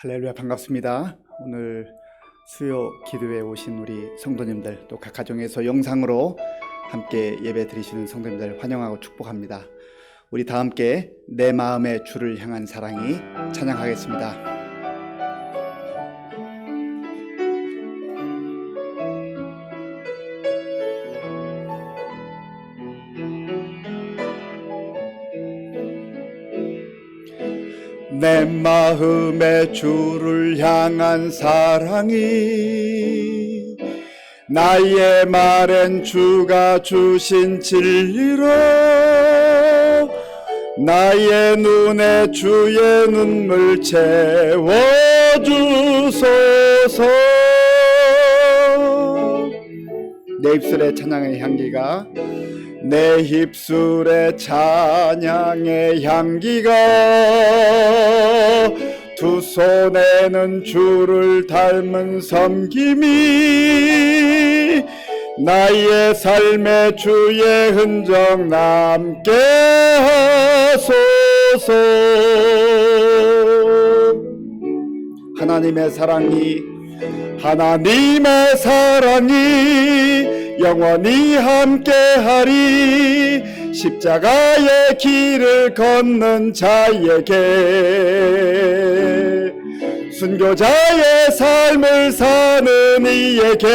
할렐루야, 반갑습니다. 오늘 수요 기도회에 오신 우리 성도님들, 또 각 가정에서 영상으로 함께 예배 드리시는 성도님들 환영하고 축복합니다. 우리 다 함께 내 마음의 주를 향한 사랑이 찬양하겠습니다. 내 마음의 주를 향한 사랑이 나의 말엔 주가 주신 진리로 나의 눈에 주의 눈물 채워주소서. 내 입술의 찬양의 향기가 내 입술의 찬양의 향기가 두 손에는 주를 닮은 섬김이 나의 삶의 주의 흔적 남게 하소서. 하나님의 사랑이 영원히 함께하리. 십자가의 길을 걷는 자에게 순교자의 삶을 사는 이에게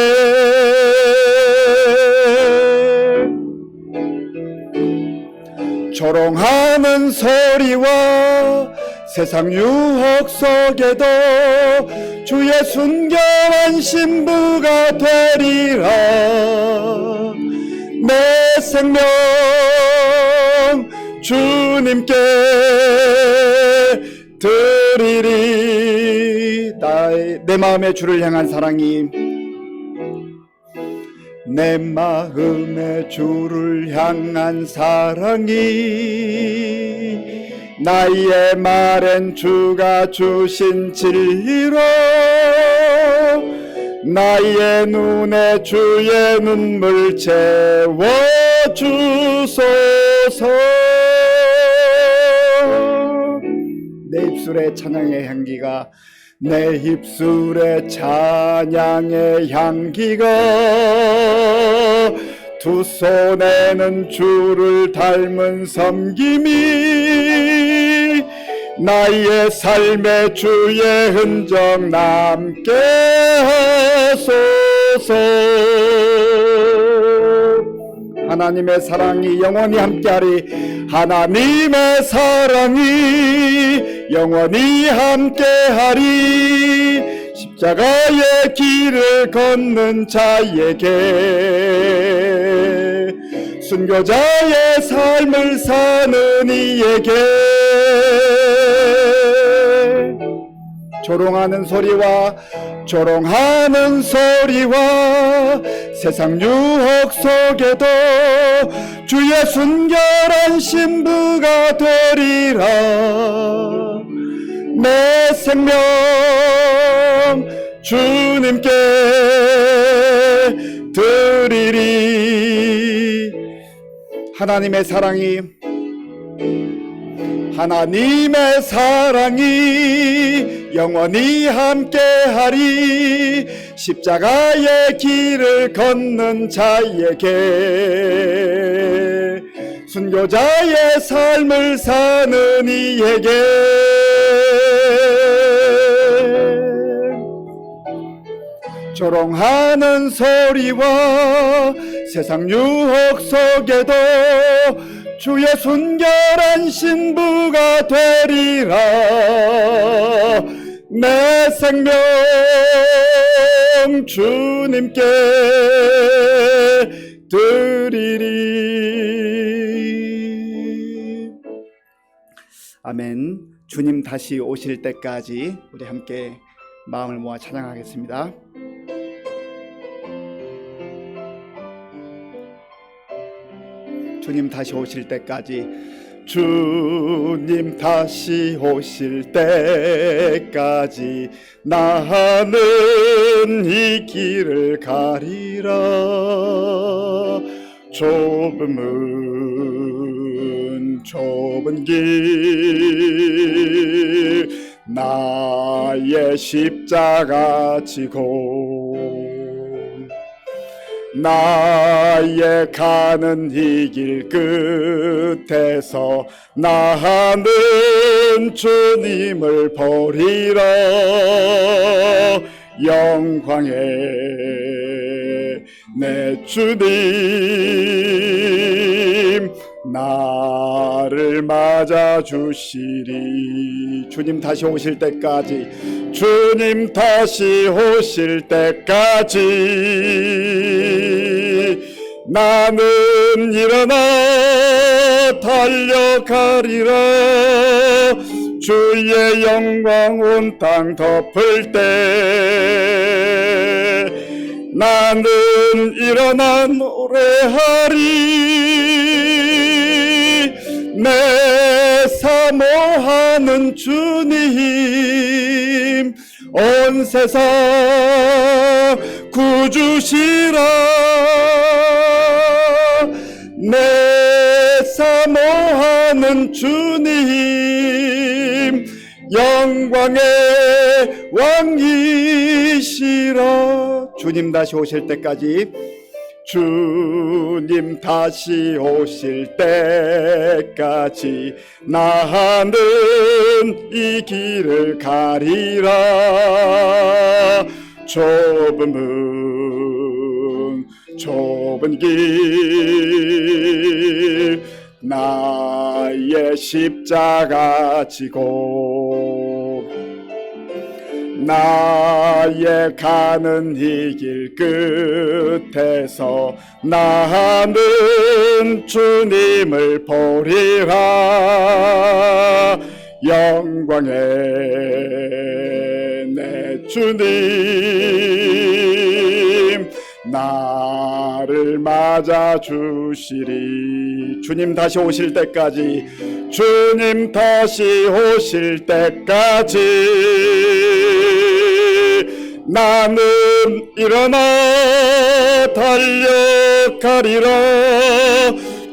조롱하는 소리와 세상 유혹 속에도 주의 순결한 신부가 되리라. 내 생명 주님께 드리리. 내 마음의 주를 향한 사랑이 내 마음의 주를 향한 사랑이 나의 말엔 주가 주신 진리로 나의 눈에 주의 눈물 채워주소서. 내 입술의 찬양의 향기가 내 입술의 찬양의 향기가 두 손에는 주를 닮은 섬김이 나의 삶의 주의 흔적 남게 하소서. 하나님의 사랑이 영원히 함께하리. 하나님의 사랑이 영원히 함께하리. 십자가의 길을 걷는 자에게 순교자의 삶을 사는 이에게 조롱하는 소리와 세상 유혹 속에도 주의 순결한 신부가 되리라. 내 생명 주님께 드리리. 하나님의 사랑이 영원히 함께하리. 십자가의 길을 걷는 자에게 순교자의 삶을 사는 이에게 조롱하는 소리와 세상 유혹 속에도 주의 순결한 신부가 되리라. 내 생명 주님께 드리리. 아멘. 주님 다시 오실 때까지 우리 함께 마음을 모아 찬양하겠습니다. 주님 다시 오실 때까지, 주님 다시 오실 때까지 나는 이 길을 가리라. 좁은 길 나의 십자가 지고 나의 가는 이 길 끝에서 나는 주님을 보리라. 영광의 내 주님 나를 맞아 주시리. 주님 다시 오실 때까지, 주님 다시 오실 때까지 나는 일어나 달려가리라. 주의 영광 온 땅 덮을 때 나는 일어나 노래하리. 내 사모하는 주님 온 세상 구주시라. 내 사모하는 주님 영광의 왕이시라. 주님 다시 오실 때까지, 주님 다시 오실 때까지 나는 이 길을 가리라. 좁은 길 나의 십자가 지고 나의 가는 이 길 끝에서 나는 주님을 보리라. 영광의 내 주님 나를 맞아 주시리. 주님 다시 오실 때까지, 주님 다시 오실 때까지 나는 일어나 달려가리라.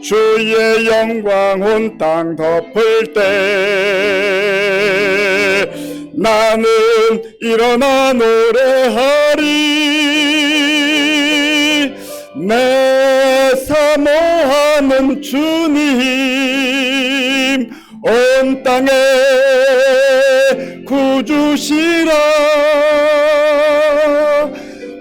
주의 영광 온 땅 덮을 때 나는 일어나 노래하리. 내 사모하는 주님 온 땅에 구주시라.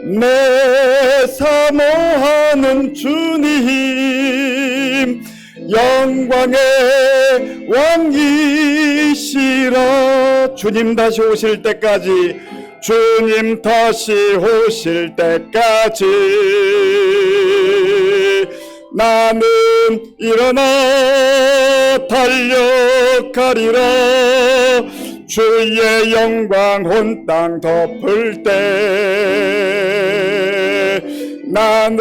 내 사모하는 주님 영광의 왕이시라. 주님 다시 오실 때까지, 주님 다시 오실 때까지 나는 일어나 달려가리라. 주의 영광 온 땅 덮을 때 나는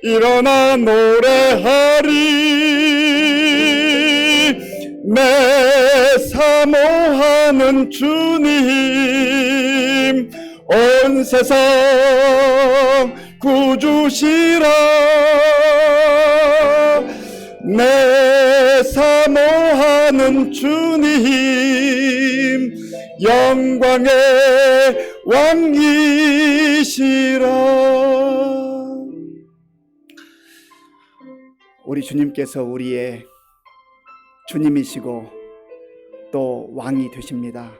일어나 노래하리. 내 사모하는 주님 온 세상 구주시라. 내 사모하는 주님 영광의 왕이시라. 우리 주님께서 우리의 주님이시고 또 왕이 되십니다.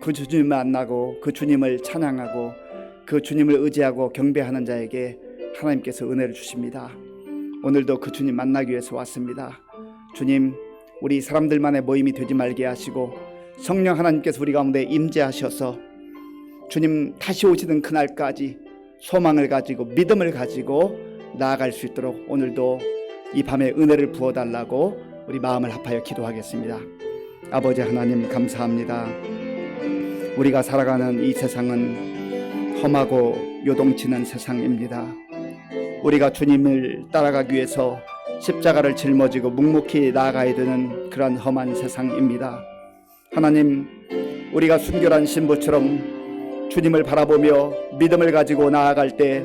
그 주님을 만나고 그 주님을 찬양하고 그 주님을 의지하고 경배하는 자에게 하나님께서 은혜를 주십니다. 오늘도 그 주님 만나기 위해서 왔습니다. 주님, 우리 사람들만의 모임이 되지 말게 하시고 성령 하나님께서 우리 가운데 임재하셔서 주님 다시 오시는 그날까지 소망을 가지고 믿음을 가지고 나아갈 수 있도록 오늘도 이 밤에 은혜를 부어달라고 우리 마음을 합하여 기도하겠습니다. 아버지 하나님, 감사합니다. 우리가 살아가는 이 세상은 험하고 요동치는 세상입니다. 우리가 주님을 따라가기 위해서 십자가를 짊어지고 묵묵히 나아가야 되는 그러한 험한 세상입니다. 하나님, 우리가 순결한 신부처럼 주님을 바라보며 믿음을 가지고 나아갈 때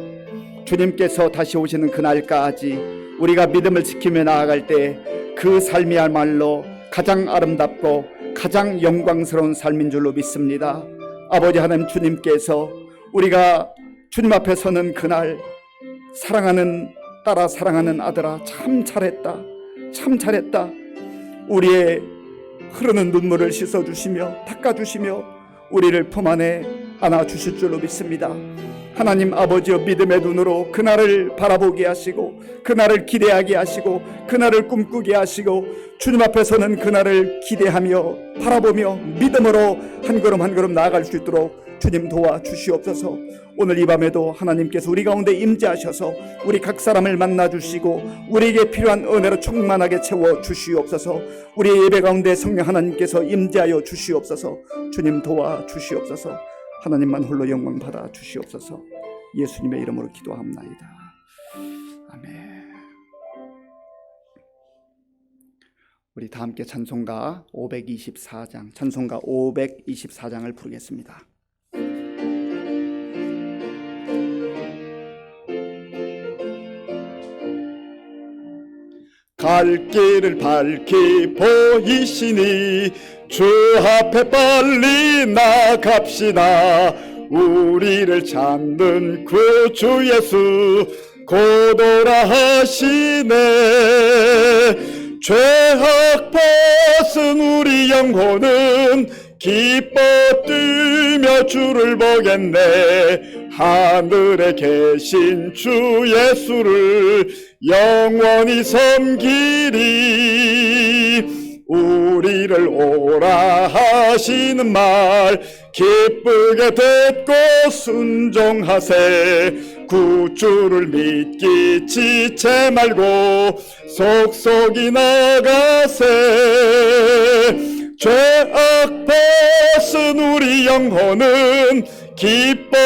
주님께서 다시 오시는 그날까지 우리가 믿음을 지키며 나아갈 때 그 삶이야말로 가장 아름답고 가장 영광스러운 삶인 줄로 믿습니다. 아버지 하나님, 주님께서 우리가 주님 앞에 서는 그날 사랑하는 딸아, 사랑하는 아들아, 참 잘했다, 참 잘했다, 우리의 흐르는 눈물을 씻어주시며 닦아주시며 우리를 품 안에 안아주실 줄로 믿습니다. 하나님 아버지여, 믿음의 눈으로 그날을 바라보게 하시고 그날을 기대하게 하시고 그날을 꿈꾸게 하시고 주님 앞에 서는 그날을 기대하며 바라보며 믿음으로 한 걸음 한 걸음 나아갈 수 있도록 주님 도와주시옵소서. 오늘 이 밤에도 하나님께서 우리 가운데 임재하셔서 우리 각 사람을 만나주시고 우리에게 필요한 은혜로 충만하게 채워주시옵소서. 우리의 예배 가운데 성령 하나님께서 임재하여 주시옵소서. 주님 도와주시옵소서. 하나님만 홀로 영광 받아 주시옵소서. 예수님의 이름으로 기도합나이다. 아멘. 우리 다 함께 찬송가 524장, 찬송가 524장을 부르겠습니다. 갈 길을 밝히 보이시니 주 앞에 빨리 나갑시다. 우리를 찾는 구주 예수 고도라 하시네. 죄악 벗은 우리 영혼은 기뻐 뛰며 주를 보겠네. 하늘에 계신 주 예수를 영원히 섬기리. 우리를 오라 하시는 말 기쁘게 듣고 순종하세. 구주를 믿기 지체 말고 속속이 나가세. 죄악 벗은 우리 영혼은 기뻐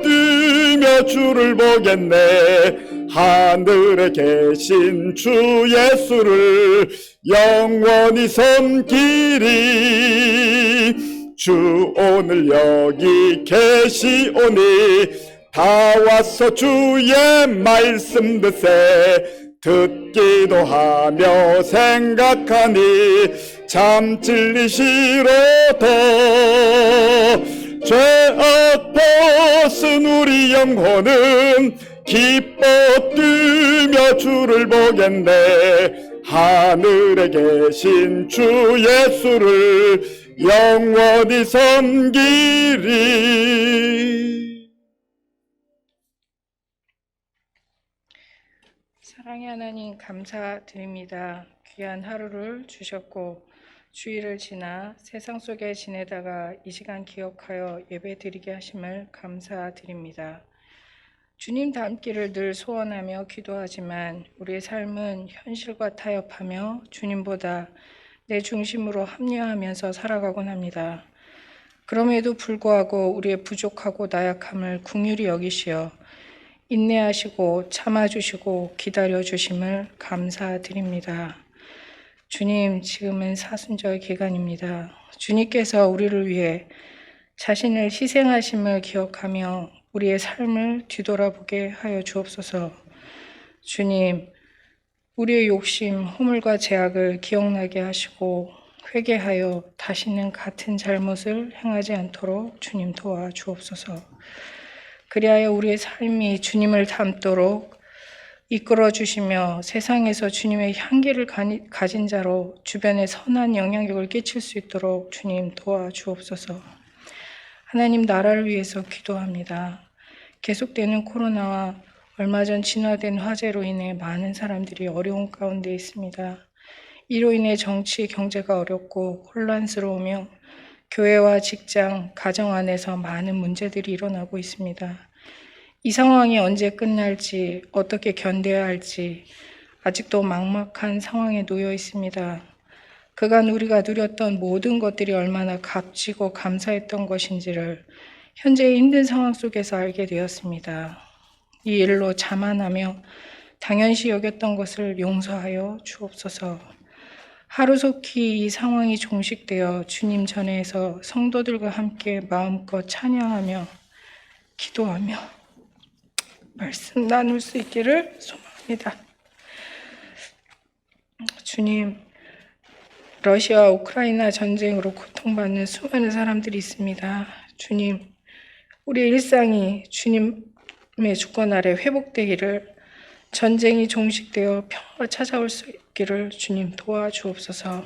뛰며 주를 보겠네. 하늘에 계신 주 예수를 영원히 섬기리. 주 오늘 여기 계시오니 다 와서 주의 말씀 듣세. 듣기도 하며 생각하니 참 진리시로다. 죄악 벗은 우리 영혼은 기뻐 뛰며 주를 보겠네. 하늘에 계신 주 예수를 영원히 섬기리. 사랑의 하나님, 감사드립니다. 귀한 하루를 주셨고 주일을 지나 세상 속에 지내다가 이 시간 기억하여 예배드리게 하심을 감사드립니다. 주님 닮기를 늘 소원하며 기도하지만 우리의 삶은 현실과 타협하며 주님보다 내 중심으로 합리화하면서 살아가곤 합니다. 그럼에도 불구하고 우리의 부족하고 나약함을 긍휼히 여기시어 인내하시고 참아주시고 기다려주심을 감사드립니다. 주님, 지금은 사순절 기간입니다. 주님께서 우리를 위해 자신을 희생하심을 기억하며 우리의 삶을 뒤돌아보게 하여 주옵소서. 주님, 우리의 욕심, 허물과 죄악을 기억나게 하시고 회개하여 다시는 같은 잘못을 행하지 않도록 주님 도와주옵소서. 그리하여 우리의 삶이 주님을 닮도록 이끌어 주시며 세상에서 주님의 향기를 가진 자로 주변에 선한 영향력을 끼칠 수 있도록 주님 도와주옵소서. 하나님, 나라를 위해서 기도합니다. 계속되는 코로나와 얼마 전 진화된 화재로 인해 많은 사람들이 어려운 가운데 있습니다. 이로 인해 정치, 경제가 어렵고 혼란스러우며 교회와 직장, 가정 안에서 많은 문제들이 일어나고 있습니다. 이 상황이 언제 끝날지, 어떻게 견뎌야 할지 아직도 막막한 상황에 놓여 있습니다. 그간 우리가 누렸던 모든 것들이 얼마나 값지고 감사했던 것인지를 현재의 힘든 상황 속에서 알게 되었습니다. 이 일로 자만하며 당연시 여겼던 것을 용서하여 주옵소서. 하루속히 이 상황이 종식되어 주님 전에서 성도들과 함께 마음껏 찬양하며 기도하며 말씀 나눌 수 있기를 소망합니다. 주님, 러시아 우크라이나 전쟁으로 고통받는 수많은 사람들이 있습니다. 주님, 우리의 일상이 주님의 주권 아래 회복되기를, 전쟁이 종식되어 평화가 찾아올 수 있기를 주님 도와주옵소서.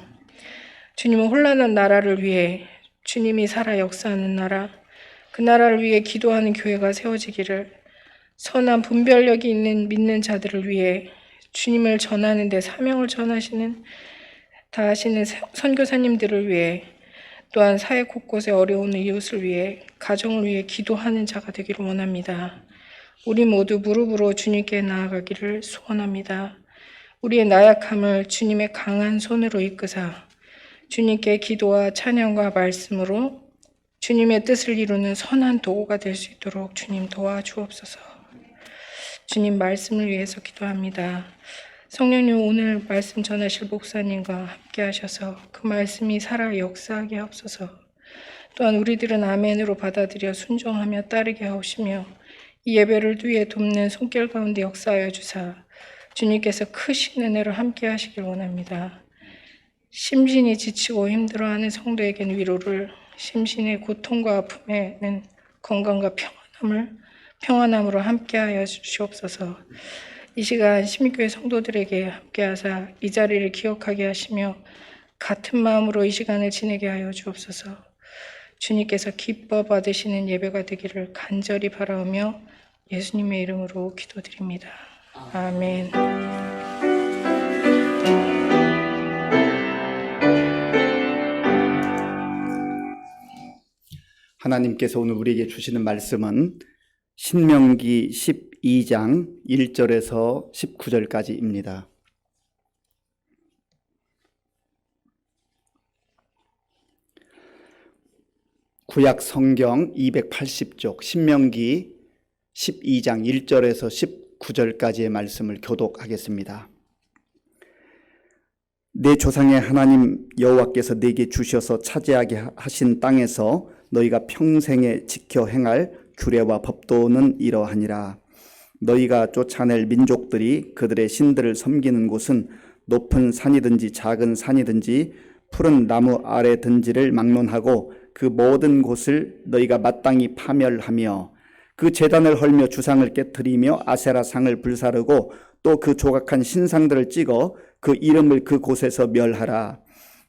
주님은 혼란한 나라를 위해, 주님이 살아 역사하는 나라, 그 나라를 위해 기도하는 교회가 세워지기를, 선한 분별력이 있는 믿는 자들을 위해 주님을 전하는 데 사명을 다하시는 선교사님들을 위해, 또한 사회 곳곳에 어려운 이웃을 위해, 가정을 위해 기도하는 자가 되기를 원합니다. 우리 모두 무릎으로 주님께 나아가기를 소원합니다. 우리의 나약함을 주님의 강한 손으로 이끄사 주님께 기도와 찬양과 말씀으로 주님의 뜻을 이루는 선한 도구가 될 수 있도록 주님 도와주옵소서. 주님 말씀을 위해서 기도합니다. 성령님, 오늘 말씀 전하실 목사님과 함께 하셔서 그 말씀이 살아 역사하게 하옵소서. 또한 우리들은 아멘으로 받아들여 순종하며 따르게 하옵시며, 이 예배를 위해 돕는 손길 가운데 역사하여 주사 주님께서 크신 은혜로 함께 하시길 원합니다. 심신이 지치고 힘들어하는 성도에게는 위로를, 심신의 고통과 아픔에는 건강과 평안함으로 함께하여 주시옵소서. 이 시간 심교회 성도들에게 함께하사 이 자리를 기억하게 하시며 같은 마음으로 이 시간을 지내게 하여 주옵소서. 주님께서 기뻐 받으시는 예배가 되기를 간절히 바라오며 예수님의 이름으로 기도드립니다. 아멘. 하나님께서 오늘 우리에게 주시는 말씀은 신명기 12장 1절에서 19절까지입니다. 구약 성경 280쪽 신명기 12장 1절에서 19절까지의 말씀을 교독하겠습니다. 내 조상의 하나님 여호와께서 내게 주셔서 차지하게 하신 땅에서 너희가 평생에 지켜 행할 규례와 법도는 이러하니라. 너희가 쫓아낼 민족들이 그들의 신들을 섬기는 곳은 높은 산이든지 작은 산이든지 푸른 나무 아래든지를 막론하고 그 모든 곳을 너희가 마땅히 파멸하며 그 제단을 헐며 주상을 깨뜨리며 아세라상을 불사르고 또 그 조각한 신상들을 찍어 그 이름을 그 곳에서 멸하라.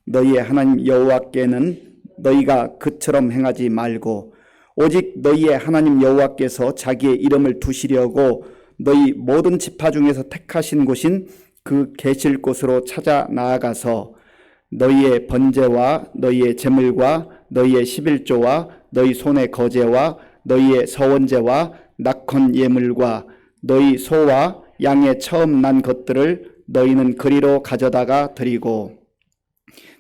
너희의 하나님 여호와께는 너희가 그처럼 행하지 말고 오직 너희의 하나님 여호와께서 자기의 이름을 두시려고 너희 모든 지파 중에서 택하신 곳인 그 계실 곳으로 찾아 나아가서 너희의 번제와 너희의 제물과 너희의 11조와 너희 손의 거제와 너희의 서원제와 낙헌 예물과 너희 소와 양의 처음 난 것들을 너희는 그리로 가져다가 드리고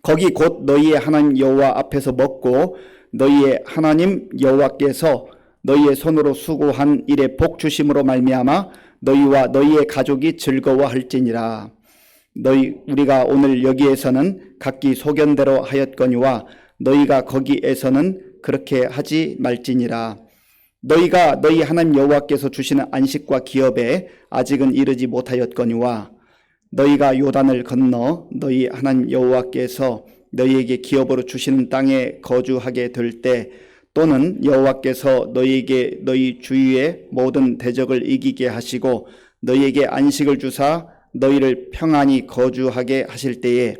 거기 곧 너희의 하나님 여호와 앞에서 먹고 너희의 하나님 여호와께서 너희의 손으로 수고한 일에 복 주심으로 말미암아 너희와 너희의 가족이 즐거워할지니라. 우리가 오늘 여기에서는 각기 소견대로 하였거니와 너희가 거기에서는 그렇게 하지 말지니라. 너희가 너희 하나님 여호와께서 주시는 안식과 기업에 아직은 이르지 못하였거니와 너희가 요단을 건너 너희 하나님 여호와께서 너희에게 기업으로 주시는 땅에 거주하게 될 때 또는 여호와께서 너희에게 너희 주위의 모든 대적을 이기게 하시고 너희에게 안식을 주사 너희를 평안히 거주하게 하실 때에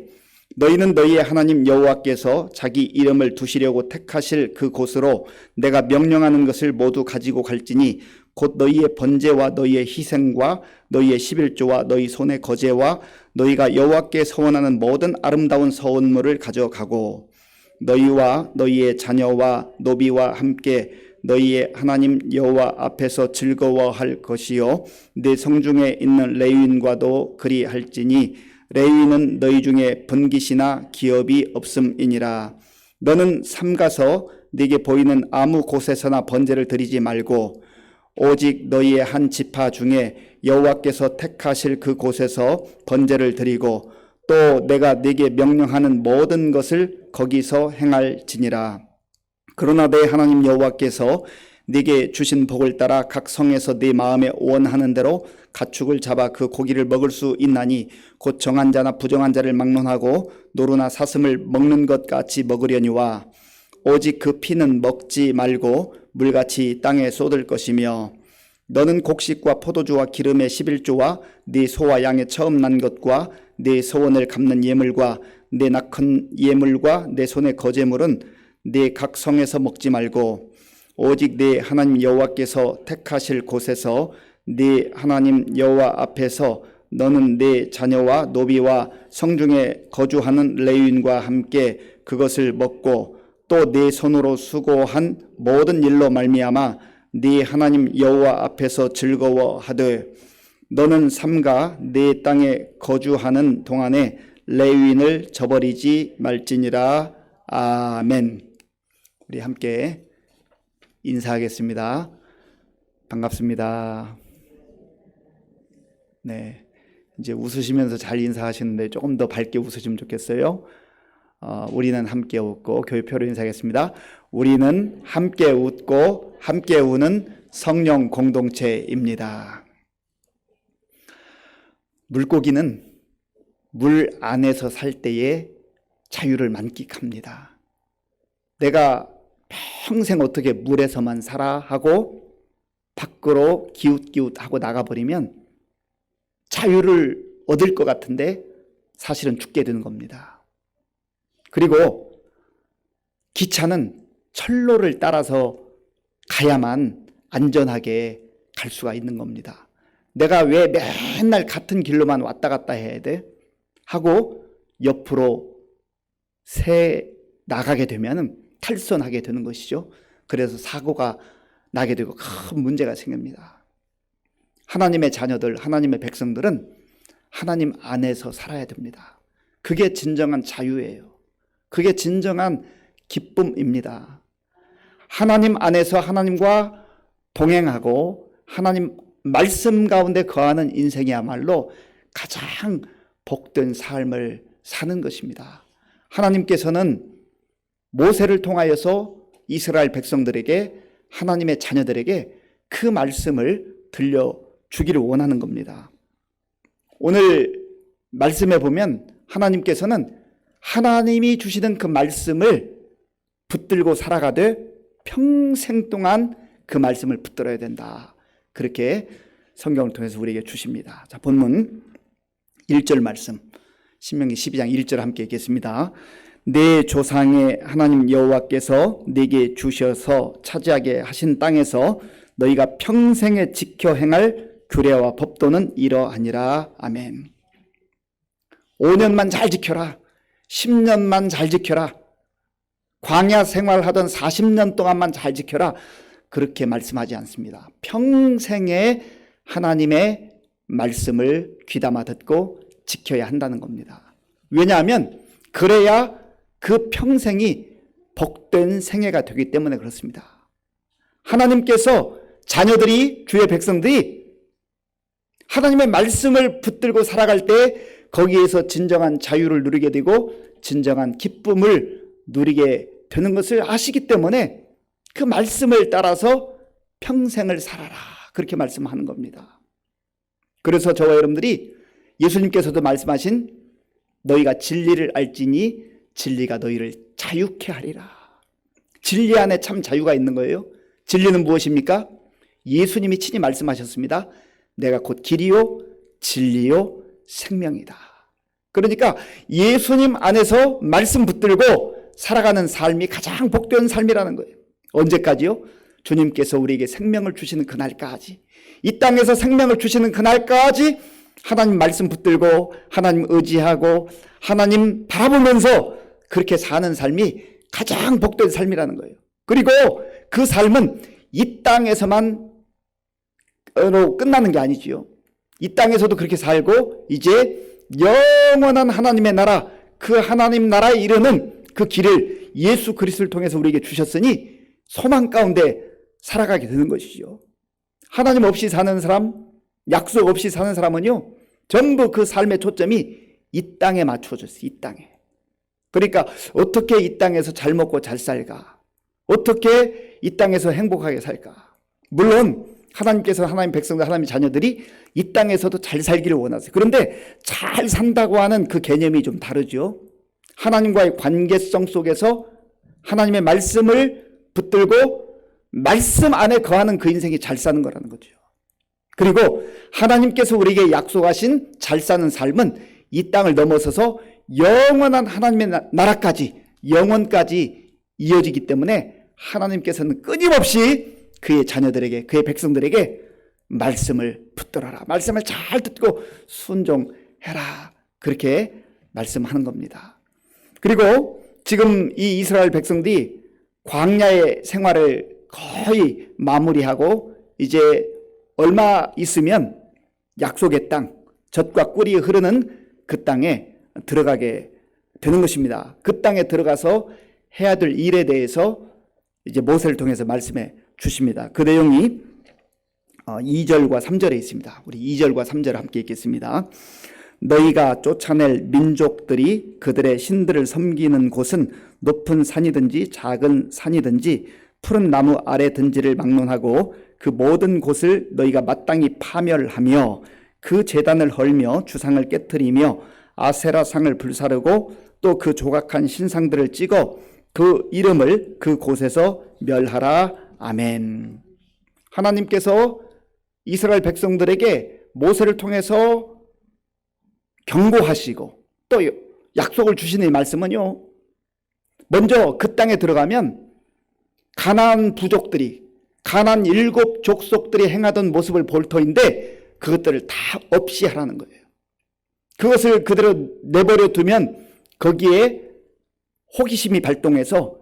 너희는 너희의 하나님 여호와께서 자기 이름을 두시려고 택하실 그 곳으로 내가 명령하는 것을 모두 가지고 갈지니 곧 너희의 번제와 너희의 희생과 너희의 11조와 너희 손의 거제와 너희가 여호와께 서원하는 모든 아름다운 서원물을 가져가고 너희와 너희의 자녀와 노비와 함께 너희의 하나님 여호와 앞에서 즐거워할 것이요 내 성중에 있는 레위인과도 그리할지니 레위인은 너희 중에 번깃이나 기업이 없음이니라. 너는 삼가서 네게 보이는 아무 곳에서나 번제를 드리지 말고 오직 너희의 한 지파 중에 여호와께서 택하실 그 곳에서 번제를 드리고 또 내가 네게 명령하는 모든 것을 거기서 행할지니라. 그러나 내 하나님 여호와께서 네게 주신 복을 따라 각 성에서 네 마음에 원하는 대로 가축을 잡아 그 고기를 먹을 수 있나니 곧 정한 자나 부정한 자를 막론하고 노루나 사슴을 먹는 것 같이 먹으려니와 오직 그 피는 먹지 말고 물같이 땅에 쏟을 것이며 너는 곡식과 포도주와 기름의 11조와 네 소와 양의 처음 난 것과 네 소원을 갚는 예물과 네 낙헌 예물과 내 손의 거제물은 네 각 성에서 먹지 말고 오직 네 하나님 여호와께서 택하실 곳에서 네 하나님 여호와 앞에서 너는 네 자녀와 노비와 성중에 거주하는 레위인과 함께 그것을 먹고 또 네 손으로 수고한 모든 일로 말미암아 네 하나님 여호와 앞에서 즐거워하되 너는 삼가 네 땅에 거주하는 동안에 레위인을 저버리지 말지니라. 아멘. 우리 함께 인사하겠습니다. 반갑습니다. 네, 이제 웃으시면서 잘 인사하시는데 조금 더 밝게 웃으시면 좋겠어요. 우리는 함께 웃고 교회표로 인사하겠습니다. 우리는 함께 웃고 함께 우는 성령 공동체입니다. 물고기는 물 안에서 살 때의 자유를 만끽합니다. 내가 평생 어떻게 물에서만 살아 하고 밖으로 기웃기웃하고 나가버리면 자유를 얻을 것 같은데 사실은 죽게 되는 겁니다. 그리고 기차는 철로를 따라서 가야만 안전하게 갈 수가 있는 겁니다. 내가 왜 맨날 같은 길로만 왔다 갔다 해야 돼? 하고 옆으로 새 나가게 되면 탈선하게 되는 것이죠. 그래서 사고가 나게 되고 큰 문제가 생깁니다. 하나님의 자녀들, 하나님의 백성들은 하나님 안에서 살아야 됩니다. 그게 진정한 자유예요. 그게 진정한 기쁨입니다. 하나님 안에서 하나님과 동행하고 하나님 말씀 가운데 거하는 인생이야말로 가장 복된 삶을 사는 것입니다. 하나님께서는 모세를 통하여서 이스라엘 백성들에게 하나님의 자녀들에게 그 말씀을 들려주기를 원하는 겁니다. 오늘 말씀에 보면 하나님께서는 하나님이 주시는 그 말씀을 붙들고 살아가되 평생 동안 그 말씀을 붙들어야 된다. 그렇게 성경을 통해서 우리에게 주십니다. 자, 본문 1절 말씀 신명기 12장 1절 함께 읽겠습니다. 내 조상의 하나님 여호와께서 내게 주셔서 차지하게 하신 땅에서 너희가 평생에 지켜 행할 규례와 법도는 이러하니라. 아멘. 5년만 잘 지켜라. 10년만 잘 지켜라. 광야 생활하던 40년 동안만 잘 지켜라. 그렇게 말씀하지 않습니다. 평생에 하나님의 말씀을 귀담아 듣고 지켜야 한다는 겁니다. 왜냐하면 그래야 그 평생이 복된 생애가 되기 때문에 그렇습니다. 하나님께서 자녀들이, 주의 백성들이 하나님의 말씀을 붙들고 살아갈 때 거기에서 진정한 자유를 누리게 되고 진정한 기쁨을 누리게 되는 것을 아시기 때문에 그 말씀을 따라서 평생을 살아라. 그렇게 말씀하는 겁니다. 그래서 저와 여러분들이 예수님께서도 말씀하신 너희가 진리를 알지니 진리가 너희를 자유케 하리라. 진리 안에 참 자유가 있는 거예요. 진리는 무엇입니까? 예수님이 친히 말씀하셨습니다. 내가 곧 길이요 진리요 생명이다. 그러니까 예수님 안에서 말씀 붙들고 살아가는 삶이 가장 복된 삶이라는 거예요. 언제까지요? 주님께서 우리에게 생명을 주시는 그날까지, 이 땅에서 생명을 주시는 그날까지 하나님 말씀 붙들고 하나님 의지하고 하나님 바라보면서 그렇게 사는 삶이 가장 복된 삶이라는 거예요. 그리고 그 삶은 이 땅에서만 끝나는 게 아니지요. 이 땅에서도 그렇게 살고 이제 영원한 하나님의 나라, 그 하나님 나라에 이르는 그 길을 예수 그리스도를 통해서 우리에게 주셨으니 소망 가운데 살아가게 되는 것이죠. 하나님 없이 사는 사람, 약속 없이 사는 사람은요, 전부 그 삶의 초점이 이 땅에 맞춰졌어요. 이 땅에. 그러니까 어떻게 이 땅에서 잘 먹고 잘 살까? 어떻게 이 땅에서 행복하게 살까? 물론 하나님께서 하나님 백성들, 하나님 자녀들이 이 땅에서도 잘 살기를 원하세요. 그런데 잘 산다고 하는 그 개념이 좀 다르죠. 하나님과의 관계성 속에서 하나님의 말씀을 붙들고 말씀 안에 거하는 그 인생이 잘 사는 거라는 거죠. 그리고 하나님께서 우리에게 약속하신 잘 사는 삶은 이 땅을 넘어서서 영원한 하나님의 나라까지, 영원까지 이어지기 때문에 하나님께서는 끊임없이 그의 자녀들에게, 그의 백성들에게 말씀을 붙들어라, 말씀을 잘 듣고 순종해라, 그렇게 말씀하는 겁니다. 그리고 지금 이 이스라엘 백성들이 광야의 생활을 거의 마무리하고 이제 얼마 있으면 약속의 땅, 젖과 꿀이 흐르는 그 땅에 들어가게 되는 것입니다. 그 땅에 들어가서 해야 될 일에 대해서 이제 모세를 통해서 말씀해 주십니다. 그 내용이 2절과 3절에 있습니다. 우리 2절과 3절을 함께 읽겠습니다. 너희가 쫓아낼 민족들이 그들의 신들을 섬기는 곳은 높은 산이든지 작은 산이든지 푸른 나무 아래 든지를 막론하고 그 모든 곳을 너희가 마땅히 파멸하며 그 제단을 헐며 주상을 깨트리며 아세라상을 불사르고 또 그 조각한 신상들을 찍어 그 이름을 그 곳에서 멸하라. 아멘. 하나님께서 이스라엘 백성들에게 모세를 통해서 경고하시고 또 약속을 주시는 이 말씀은요, 먼저 그 땅에 들어가면 가나안 부족들이, 가나안 7 족속들이 행하던 모습을 볼 터인데 그것들을 다 없이 하라는 거예요. 그것을 그대로 내버려 두면 거기에 호기심이 발동해서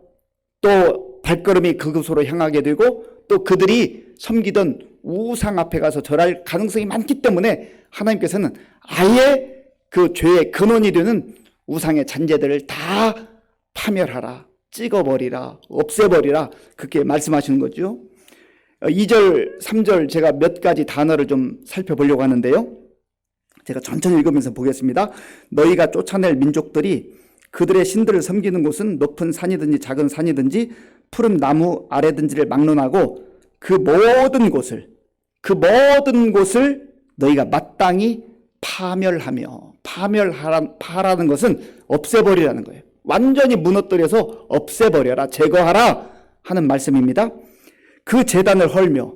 또 발걸음이 그곳으로 향하게 되고 또 그들이 섬기던 우상 앞에 가서 절할 가능성이 많기 때문에 하나님께서는 아예 그 죄의 근원이 되는 우상의 잔재들을 다 파멸하라, 찍어버리라, 없애버리라, 그렇게 말씀하시는 거죠. 2절, 3절 제가 몇 가지 단어를 좀 살펴보려고 하는데요. 제가 천천히 읽으면서 보겠습니다. 너희가 쫓아낼 민족들이 그들의 신들을 섬기는 곳은 높은 산이든지 작은 산이든지 푸른 나무 아래든지를 막론하고 그 모든 곳을 너희가 마땅히 파멸하며, 파멸하라는 것은 없애버리라는 거예요. 완전히 무너뜨려서 없애버려라, 제거하라 하는 말씀입니다. 그 제단을 헐며,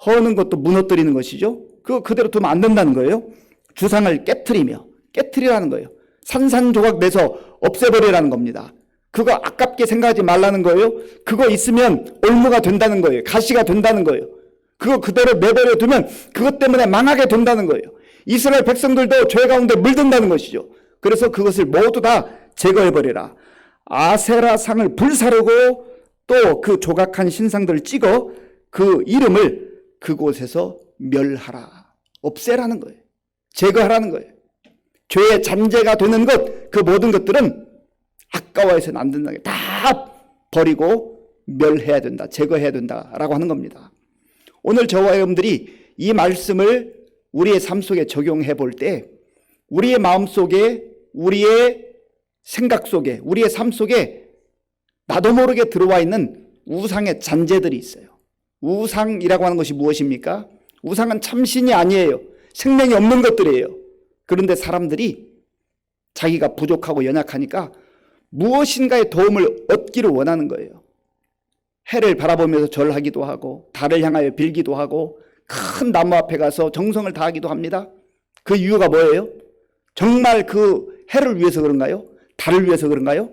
허는 것도 무너뜨리는 것이죠. 그거 그대로 두면 안 된다는 거예요. 주상을 깨트리라는 거예요. 산산조각 내서 없애버리라는 겁니다. 그거 아깝게 생각하지 말라는 거예요. 그거 있으면 올무가 된다는 거예요. 가시가 된다는 거예요. 그거 그대로 내버려 두면 그것 때문에 망하게 된다는 거예요. 이스라엘 백성들도 죄 가운데 물든다는 것이죠. 그래서 그것을 모두 다 제거해버리라. 아세라 상을 불사르고 또 그 조각한 신상들을 찍어 그 이름을 그곳에서 멸하라. 없애라는 거예요. 제거하라는 거예요. 죄의 잔재가 되는 것, 그 모든 것들은 아까워해서는 안 된다. 다 버리고 멸해야 된다, 제거해야 된다라고 하는 겁니다. 오늘 저와 여러분들이 이 말씀을 우리의 삶 속에 적용해 볼 때 우리의 마음 속에, 우리의 생각 속에, 우리의 삶 속에 나도 모르게 들어와 있는 우상의 잔재들이 있어요. 우상이라고 하는 것이 무엇입니까? 우상은 참신이 아니에요. 생명이 없는 것들이에요. 그런데 사람들이 자기가 부족하고 연약하니까 무엇인가의 도움을 얻기를 원하는 거예요. 해를 바라보면서 절하기도 하고 달을 향하여 빌기도 하고 큰 나무 앞에 가서 정성을 다하기도 합니다. 그 이유가 뭐예요? 정말 그 해를 위해서 그런가요? 달을 위해서 그런가요?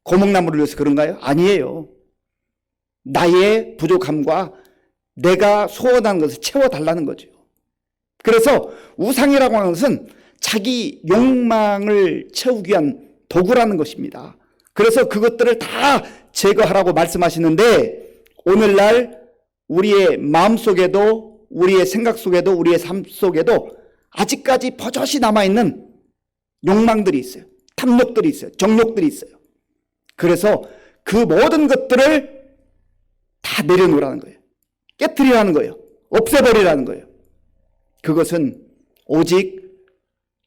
고목나무를 위해서 그런가요? 아니에요. 나의 부족함과 내가 소원하는 것을 채워달라는 거죠. 그래서 우상이라고 하는 것은 자기 욕망을 채우기 위한 도구라는 것입니다. 그래서 그것들을 다 제거하라고 말씀하시는데 오늘날 우리의 마음속에도, 우리의 생각 속에도, 우리의 삶 속에도 아직까지 버젓이 남아있는 욕망들이 있어요. 탐욕들이 있어요. 정욕들이 있어요. 그래서 그 모든 것들을 다 내려놓으라는 거예요. 깨트리라는 거예요. 없애버리라는 거예요. 그것은 오직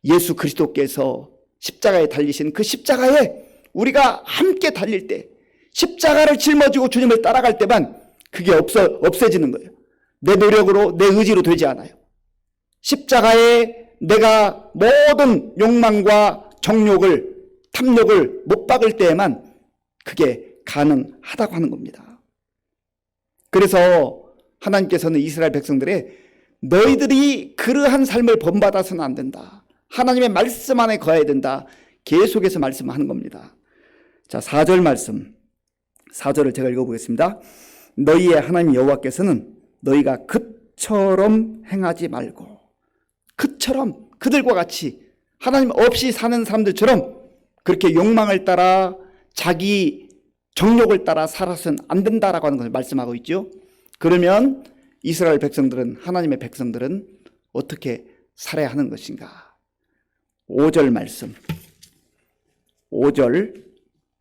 예수 그리스도께서 십자가에 달리신 그 십자가에 우리가 함께 달릴 때, 십자가를 짊어지고 주님을 따라갈 때만 그게 없어지는 거예요. 내 노력으로, 내 의지로 되지 않아요. 십자가에 내가 모든 욕망과 정욕을, 탐욕을 못 박을 때에만 그게 가능하다고 하는 겁니다. 그래서 하나님께서는 이스라엘 백성들의 너희들이 그러한 삶을 본받아서는 안 된다. 하나님의 말씀 안에 거해야 된다. 계속해서 말씀하는 겁니다. 자, 4절 말씀. 4절을 제가 읽어보겠습니다. 너희의 하나님 여호와께서는 너희가 그처럼 행하지 말고, 그처럼, 그들과 같이 하나님 없이 사는 사람들처럼 그렇게 욕망을 따라 자기 정욕을 따라 살아서는 안 된다라고 하는 것을 말씀하고 있죠. 그러면 이스라엘 백성들은, 하나님의 백성들은 어떻게 살아야 하는 것인가? 5절 말씀. 5절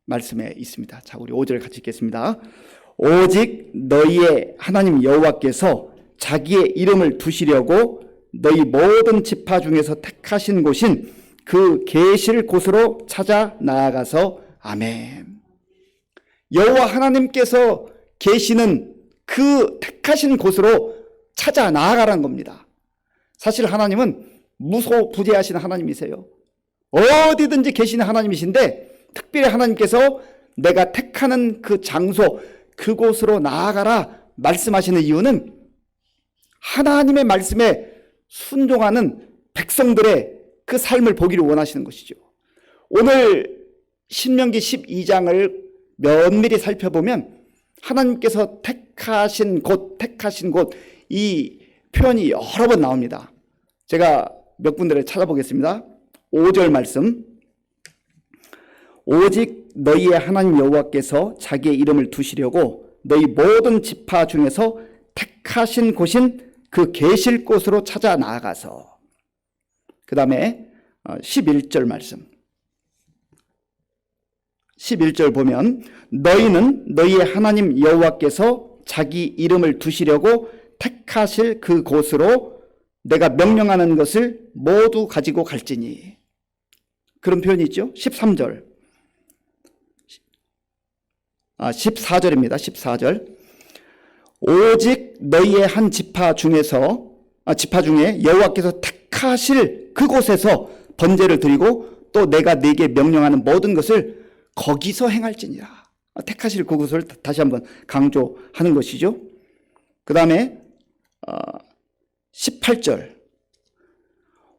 말씀에 있습니다. 자, 우리 5절 같이 읽겠습니다. 오직 너희의 하나님 여호와께서 자기의 이름을 두시려고 너희 모든 지파 중에서 택하신 곳인 그 계실 곳으로 찾아 나아가서 아멘. 여호와 하나님께서 계시는 그 택하신 곳으로 찾아 나아가라는 겁니다. 사실 하나님은 무소부재하신 하나님이세요. 어디든지 계시는 하나님이신데 특별히 하나님께서 내가 택하는 그 장소, 그곳으로 나아가라 말씀하시는 이유는 하나님의 말씀에 순종하는 백성들의 그 삶을 보기를 원하시는 것이죠. 오늘 신명기 12장을 면밀히 살펴보면 하나님께서 택하신 곳, 이 표현이 여러 번 나옵니다. 제가 몇 군데를 찾아보겠습니다. 5절 말씀. 오직 너희의 하나님 여호와께서 자기의 이름을 두시려고 너희 모든 지파 중에서 택하신 곳인 그 계실 곳으로 찾아 나아가서. 그 다음에 11절 말씀. 11절 보면 너희는 너희의 하나님 여호와께서 자기 이름을 두시려고 택하실 그 곳으로 내가 명령하는 것을 모두 가지고 갈지니. 그런 표현이 있죠. 13절. 14절입니다. 14절. 오직 너희의 한 지파 중에 여호와께서 택하실 그곳에서 번제를 드리고 또 내가 네게 명령하는 모든 것을 거기서 행할지니라. 택하실 그곳을 다시 한번 강조하는 것이죠. 그 다음에 18절.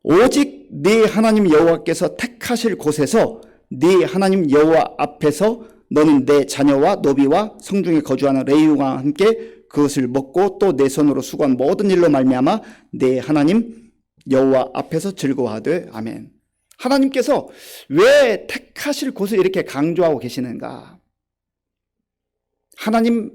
오직 네 하나님 여호와께서 택하실 곳에서 네 하나님 여호와 앞에서 너는 내 자녀와 노비와 성중에 거주하는 레위와 함께 그것을 먹고 또 내 손으로 수고한 모든 일로 말미암아 내 하나님 여호와 앞에서 즐거워하되 아멘. 하나님께서 왜 택하실 곳을 이렇게 강조하고 계시는가? 하나님이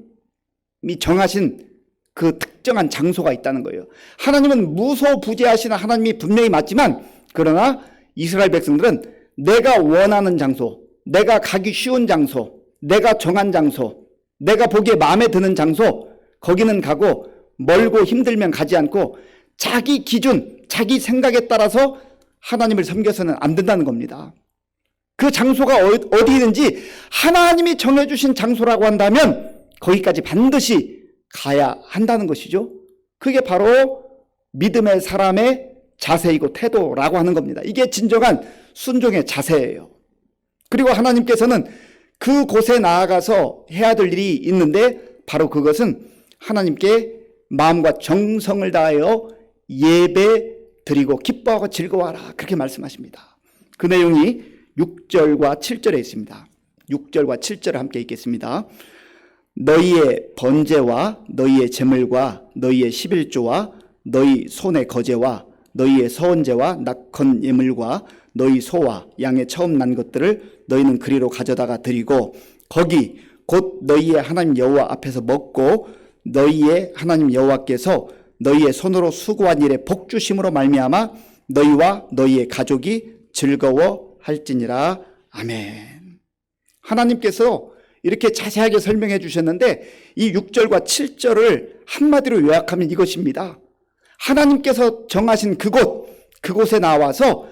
정하신 그 특정한 장소가 있다는 거예요. 하나님은 무소부재하시는 하나님이 분명히 맞지만, 그러나 이스라엘 백성들은 내가 원하는 장소, 내가 가기 쉬운 장소, 내가 정한 장소, 내가 보기에 마음에 드는 장소, 거기는 가고 멀고 힘들면 가지 않고 자기 기준, 자기 생각에 따라서 하나님을 섬겨서는 안 된다는 겁니다. 그 장소가 어디든지 하나님이 정해주신 장소라고 한다면 거기까지 반드시 가야 한다는 것이죠. 그게 바로 믿음의 사람의 자세이고 태도라고 하는 겁니다. 이게 진정한 순종의 자세예요. 그리고 하나님께서는 그곳에 나아가서 해야 될 일이 있는데 바로 그것은 하나님께 마음과 정성을 다하여 예배 드리고 기뻐하고 즐거워하라, 그렇게 말씀하십니다. 그 내용이 6절과 7절에 있습니다. 6절과 7절을 함께 읽겠습니다. 너희의 번제와 너희의 제물과 너희의 11조와 너희 손의 거제와 너희의 서원제와 낙헌 예물과 너희 소와 양의 처음 난 것들을 너희는 그리로 가져다가 드리고 거기 곧 너희의 하나님 여호와 앞에서 먹고 너희의 하나님 여호와께서 너희의 손으로 수고한 일에 복 주심으로 말미암아 너희와 너희의 가족이 즐거워할지니라. 아멘. 하나님께서 이렇게 자세하게 설명해 주셨는데 이 6절과 7절을 한마디로 요약하면 이것입니다. 하나님께서 정하신 그곳에 나와서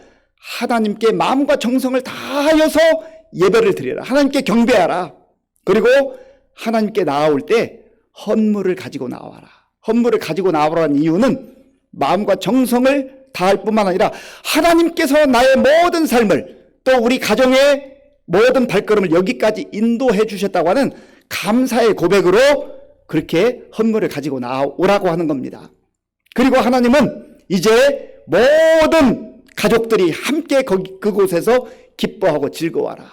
하나님께 마음과 정성을 다하여서 예배를 드리라. 하나님께 경배하라. 그리고 하나님께 나아올 때 헌물을 가지고 나와라. 헌물을 가지고 나오라는 이유는 마음과 정성을 다할 뿐만 아니라 하나님께서 나의 모든 삶을 또 우리 가정의 모든 발걸음을 여기까지 인도해 주셨다고 하는 감사의 고백으로 그렇게 헌물을 가지고 나오라고 하는 겁니다. 그리고 하나님은 이제 모든 가족들이 함께 그곳에서 기뻐하고 즐거워하라.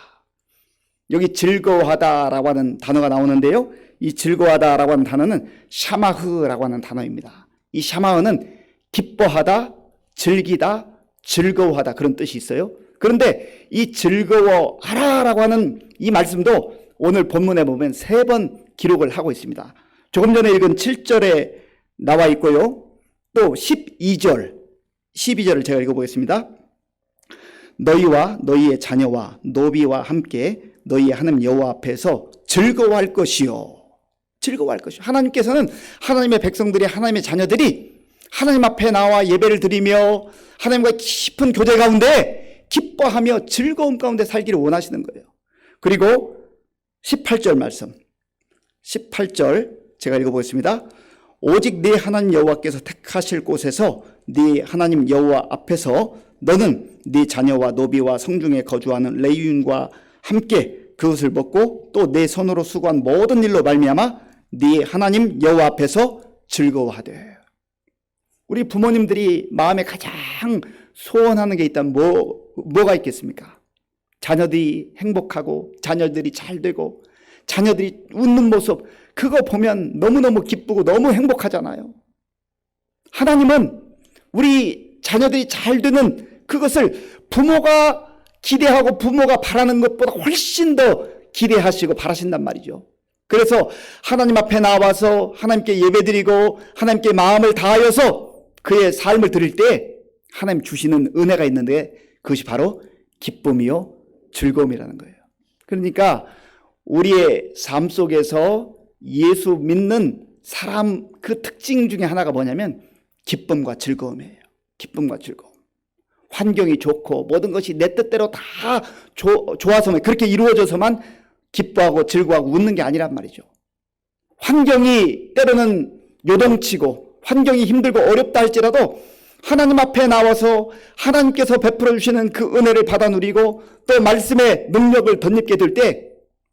여기 즐거워하다라고 하는 단어가 나오는데요. 이 즐거워하다라고 하는 단어는 샤마흐라고 하는 단어입니다. 이 샤마흐는 기뻐하다, 즐기다, 즐거워하다 그런 뜻이 있어요. 그런데 이 즐거워하라라고 하는 이 말씀도 오늘 본문에 보면 3번 기록을 하고 있습니다. 조금 전에 읽은 7절에 나와 있고요. 또 12절을 제가 읽어보겠습니다. 너희와 너희의 자녀와 노비와 함께 너희의 하나님 여호와 앞에서 즐거워할 것이요. 즐거워할 것이요. 하나님께서는 하나님의 백성들이, 하나님의 자녀들이 하나님 앞에 나와 예배를 드리며 하나님과 깊은 교제 가운데 기뻐하며 즐거움 가운데 살기를 원하시는 거예요. 그리고 18절 말씀, 18절 제가 읽어보겠습니다. 오직 네 하나님 여호와께서 택하실 곳에서 네 하나님 여호와 앞에서 너는 네 자녀와 노비와 성중에 거주하는 레위인과 함께 그것을 먹고 또 내 손으로 수고한 모든 일로 말미암아 네 하나님 여호와 앞에서 즐거워하되. 우리 부모님들이 마음에 가장 소원하는 게 있다면 뭐가 있겠습니까? 자녀들이 행복하고 자녀들이 잘 되고 자녀들이 웃는 모습, 그거 보면 너무너무 기쁘고 너무 행복하잖아요. 하나님은 우리 자녀들이 잘 되는 그것을 부모가 기대하고 부모가 바라는 것보다 훨씬 더 기대하시고 바라신단 말이죠. 그래서 하나님 앞에 나와서 하나님께 예배드리고 하나님께 마음을 다하여서 그의 삶을 드릴 때 하나님 주시는 은혜가 있는데 그것이 바로 기쁨이요 즐거움이라는 거예요. 그러니까 우리의 삶 속에서 예수 믿는 사람 그 특징 중에 하나가 뭐냐면 기쁨과 즐거움이에요. 기쁨과 즐거움. 환경이 좋고 모든 것이 내 뜻대로 다 좋아서만 그렇게 이루어져서만 기뻐하고 즐거워하고 웃는 게 아니란 말이죠. 환경이 때로는 요동치고 환경이 힘들고 어렵다 할지라도 하나님 앞에 나와서 하나님께서 베풀어 주시는 그 은혜를 받아 누리고 또 말씀의 능력을 덧입게 될 때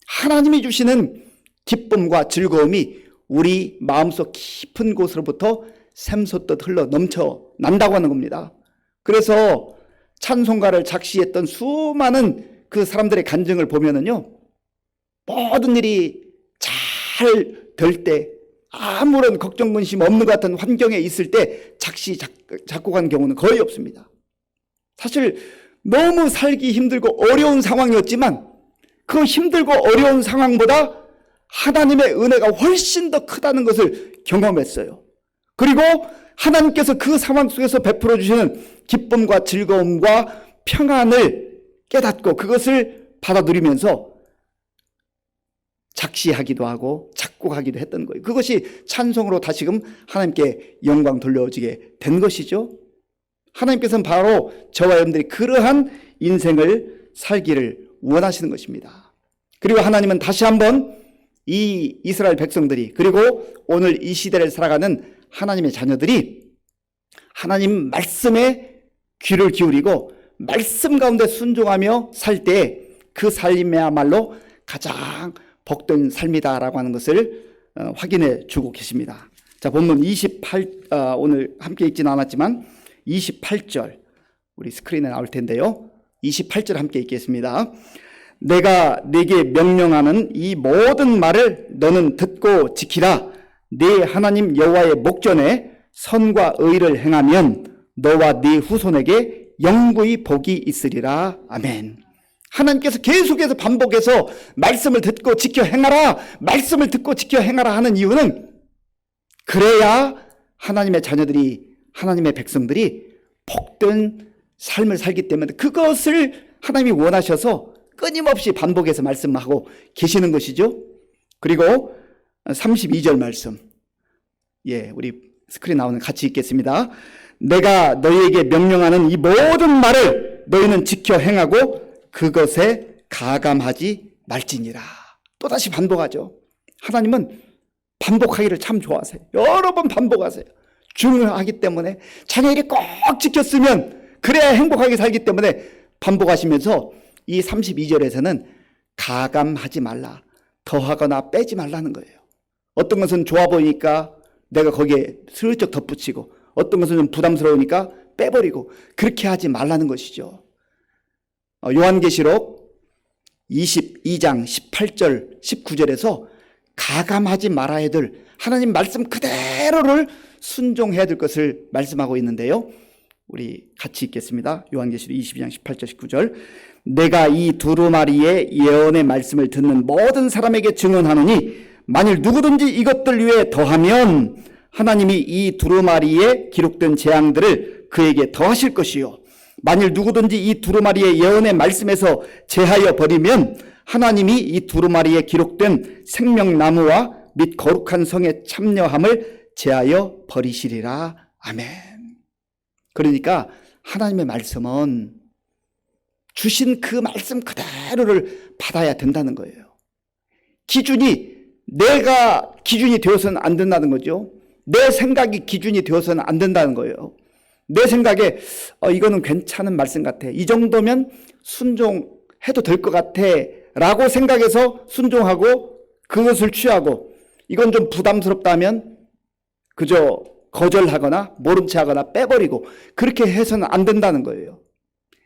하나님이 주시는 기쁨과 즐거움이 우리 마음속 깊은 곳으로부터 샘솟듯 흘러 넘쳐 난다고 하는 겁니다. 그래서 찬송가를 작시했던 수많은 그 사람들의 간증을 보면은요, 모든 일이 잘 될 때 아무런 걱정 근심 없는 것 같은 환경에 있을 때 작곡한 경우는 거의 없습니다. 사실 너무 살기 힘들고 어려운 상황이었지만 그 힘들고 어려운 상황보다 하나님의 은혜가 훨씬 더 크다는 것을 경험했어요. 그리고 하나님께서 그 상황 속에서 베풀어 주시는 기쁨과 즐거움과 평안을 깨닫고 그것을 받아 누리면서 작시하기도 하고 작곡하기도 했던 거예요. 그것이 찬송으로 다시금 하나님께 영광 돌려지게 된 것이죠. 하나님께서는 바로 저와 여러분들이 그러한 인생을 살기를 원하시는 것입니다. 그리고 하나님은 다시 한번 이 이스라엘 백성들이 그리고 오늘 이 시대를 살아가는 하나님의 자녀들이 하나님 말씀에 귀를 기울이고 말씀 가운데 순종하며 살 때 그 삶이야말로 가장 복된 삶이다라고 하는 것을 확인해 주고 계십니다. 자, 본문 오늘 함께 읽지는 않았지만 28절 우리 스크린에 나올 텐데요. 28절 함께 읽겠습니다. 내가 네게 명령하는 이 모든 말을 너는 듣고 지키라. 네 하나님 여호와의 목전에 선과 의를 행하면 너와 네 후손에게 영구히 복이 있으리라. 아멘. 하나님께서 계속해서 반복해서 말씀을 듣고 지켜 행하라, 말씀을 듣고 지켜 행하라 하는 이유는 그래야 하나님의 자녀들이, 하나님의 백성들이 복된 삶을 살기 때문에 그것을 하나님이 원하셔서 끊임없이 반복해서 말씀하고 계시는 것이죠. 그리고 32절 말씀, 우리 스크린 나오는 같이 읽겠습니다. 내가 너희에게 명령하는 이 모든 말을 너희는 지켜 행하고 그것에 가감하지 말지니라. 또다시 반복하죠. 하나님은 반복하기를 참 좋아하세요. 여러 번 반복하세요. 중요하기 때문에 자녀에게 꼭 지켰으면 그래야 행복하게 살기 때문에 반복하시면서 이 32절에서는 가감하지 말라, 더하거나 빼지 말라는 거예요. 어떤 것은 좋아 보이니까 내가 거기에 슬쩍 덧붙이고, 어떤 것은 좀 부담스러우니까 빼버리고, 그렇게 하지 말라는 것이죠. 요한계시록 22장 18절 19절에서 가감하지 말아야 될 하나님 말씀 그대로를 순종해야 될 것을 말씀하고 있는데요, 우리 같이 읽겠습니다. 요한계시록 22장 18절 19절. 내가 이 두루마리의 예언의 말씀을 듣는 모든 사람에게 증언하노니 만일 누구든지 이것들 위에 더하면 하나님이 이 두루마리에 기록된 재앙들을 그에게 더하실 것이요, 만일 누구든지 이 두루마리의 예언의 말씀에서 제하여 버리면 하나님이 이 두루마리에 기록된 생명나무와 및 거룩한 성의 참여함을 제하여 버리시리라. 아멘. 그러니까 하나님의 말씀은 주신 그 말씀 그대로를 받아야 된다는 거예요. 기준이 내가 기준이 되어서는 안 된다는 거죠. 내 생각이 기준이 되어서는 안 된다는 거예요. 내 생각에 이거는 괜찮은 말씀 같아, 이 정도면 순종해도 될 것 같아 라고 생각해서 순종하고 그것을 취하고, 이건 좀 부담스럽다면 그저 거절하거나 모른 채 하거나 빼버리고, 그렇게 해서는 안 된다는 거예요.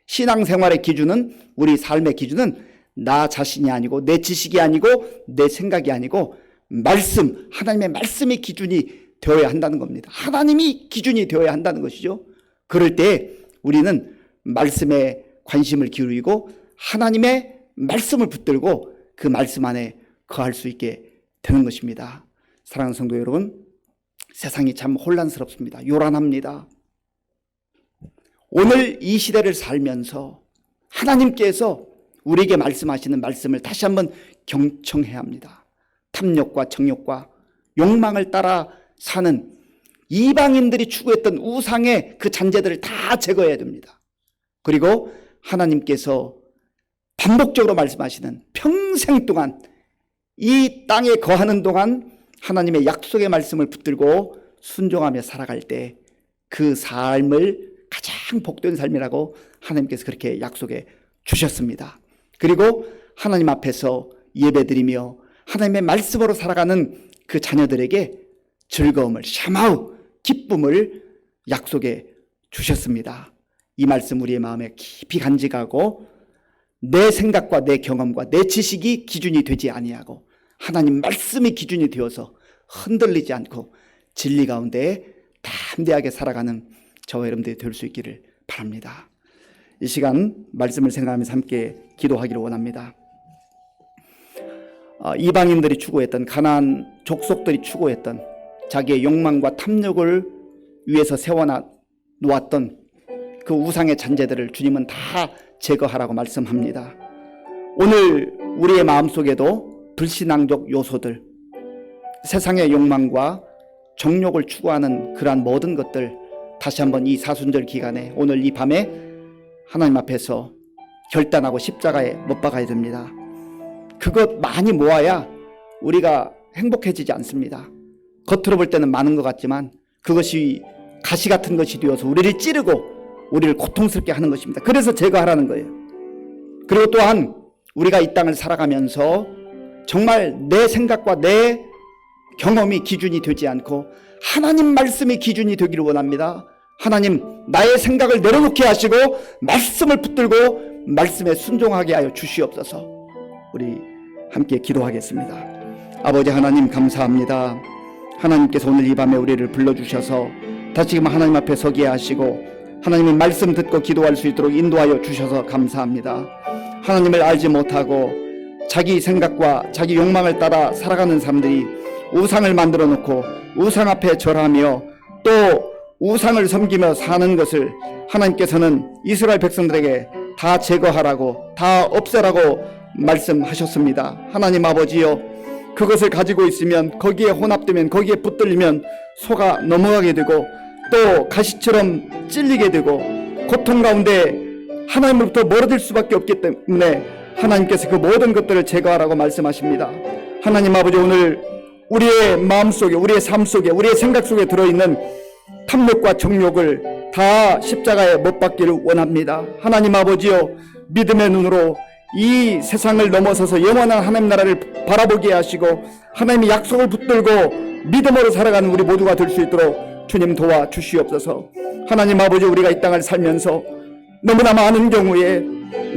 신앙생활의 기준은, 우리 삶의 기준은 나 자신이 아니고 내 지식이 아니고 내 생각이 아니고 말씀, 하나님의 말씀이 기준이 되어야 한다는 겁니다. 하나님이 기준이 되어야 한다는 것이죠. 그럴 때 우리는 말씀에 관심을 기울이고 하나님의 말씀을 붙들고 그 말씀 안에 거할 수 있게 되는 것입니다. 사랑하는 성도 여러분, 세상이 참 혼란스럽습니다. 요란합니다. 오늘 이 시대를 살면서 하나님께서 우리에게 말씀하시는 말씀을 다시 한번 경청해야 합니다. 탐욕과 정욕과 욕망을 따라 사는 이방인들이 추구했던 우상의 그 잔재들을 다 제거해야 됩니다. 그리고 하나님께서 반복적으로 말씀하시는 평생 동안 이 땅에 거하는 동안 하나님의 약속의 말씀을 붙들고 순종하며 살아갈 때 그 삶을 가장 복된 삶이라고 하나님께서 그렇게 약속해 주셨습니다. 그리고 하나님 앞에서 예배드리며 하나님의 말씀으로 살아가는 그 자녀들에게 즐거움을, 샤마우, 기쁨을 약속해 주셨습니다. 이 말씀 우리의 마음에 깊이 간직하고 내 생각과 내 경험과 내 지식이 기준이 되지 아니하고 하나님 말씀이 기준이 되어서 흔들리지 않고 진리 가운데 담대하게 살아가는 저와 여러분들이 될 수 있기를 바랍니다. 이 시간 말씀을 생각하면서 함께 기도하기를 원합니다. 이방인들이 추구했던, 가나안 족속들이 추구했던 자기의 욕망과 탐욕을 위해서 세워놓았던 그 우상의 잔재들을 주님은 다 제거하라고 말씀합니다. 오늘 우리의 마음속에도 불신앙적 요소들, 세상의 욕망과 정욕을 추구하는 그러한 모든 것들 다시 한번 이 사순절 기간에 오늘 이 밤에 하나님 앞에서 결단하고 십자가에 못 박아야 됩니다. 그것 많이 모아야 우리가 행복해지지 않습니다. 겉으로 볼 때는 많은 것 같지만 그것이 가시 같은 것이 되어서 우리를 찌르고 우리를 고통스럽게 하는 것입니다. 그래서 제거하라는 거예요. 그리고 또한 우리가 이 땅을 살아가면서 정말 내 생각과 내 경험이 기준이 되지 않고 하나님 말씀이 기준이 되기를 원합니다. 하나님, 나의 생각을 내려놓게 하시고 말씀을 붙들고 말씀에 순종하게 하여 주시옵소서. 우리 함께 기도하겠습니다. 아버지 하나님, 감사합니다. 하나님께서 오늘 이 밤에 우리를 불러주셔서 다시금 하나님 앞에 서게 하시고 하나님의 말씀 듣고 기도할 수 있도록 인도하여 주셔서 감사합니다. 하나님을 알지 못하고 자기 생각과 자기 욕망을 따라 살아가는 사람들이 우상을 만들어 놓고 우상 앞에 절하며 또 우상을 섬기며 사는 것을 하나님께서는 이스라엘 백성들에게 다 제거하라고, 다 없애라고 말씀하셨습니다. 하나님 아버지여, 그것을 가지고 있으면 거기에 혼합되면 거기에 붙들리면 속아 넘어가게 되고 또 가시처럼 찔리게 되고 고통 가운데 하나님으로부터 멀어질 수밖에 없기 때문에 하나님께서 그 모든 것들을 제거하라고 말씀하십니다. 하나님 아버지, 오늘 우리의 마음속에, 우리의 삶 속에, 우리의 생각 속에 들어있는 탐욕과 정욕을 다 십자가에 못 박기를 원합니다. 하나님 아버지여, 믿음의 눈으로 이 세상을 넘어서서 영원한 하나님 나라를 바라보게 하시고 하나님의 약속을 붙들고 믿음으로 살아가는 우리 모두가 될 수 있도록 주님 도와주시옵소서. 하나님 아버지, 우리가 이 땅을 살면서 너무나 많은 경우에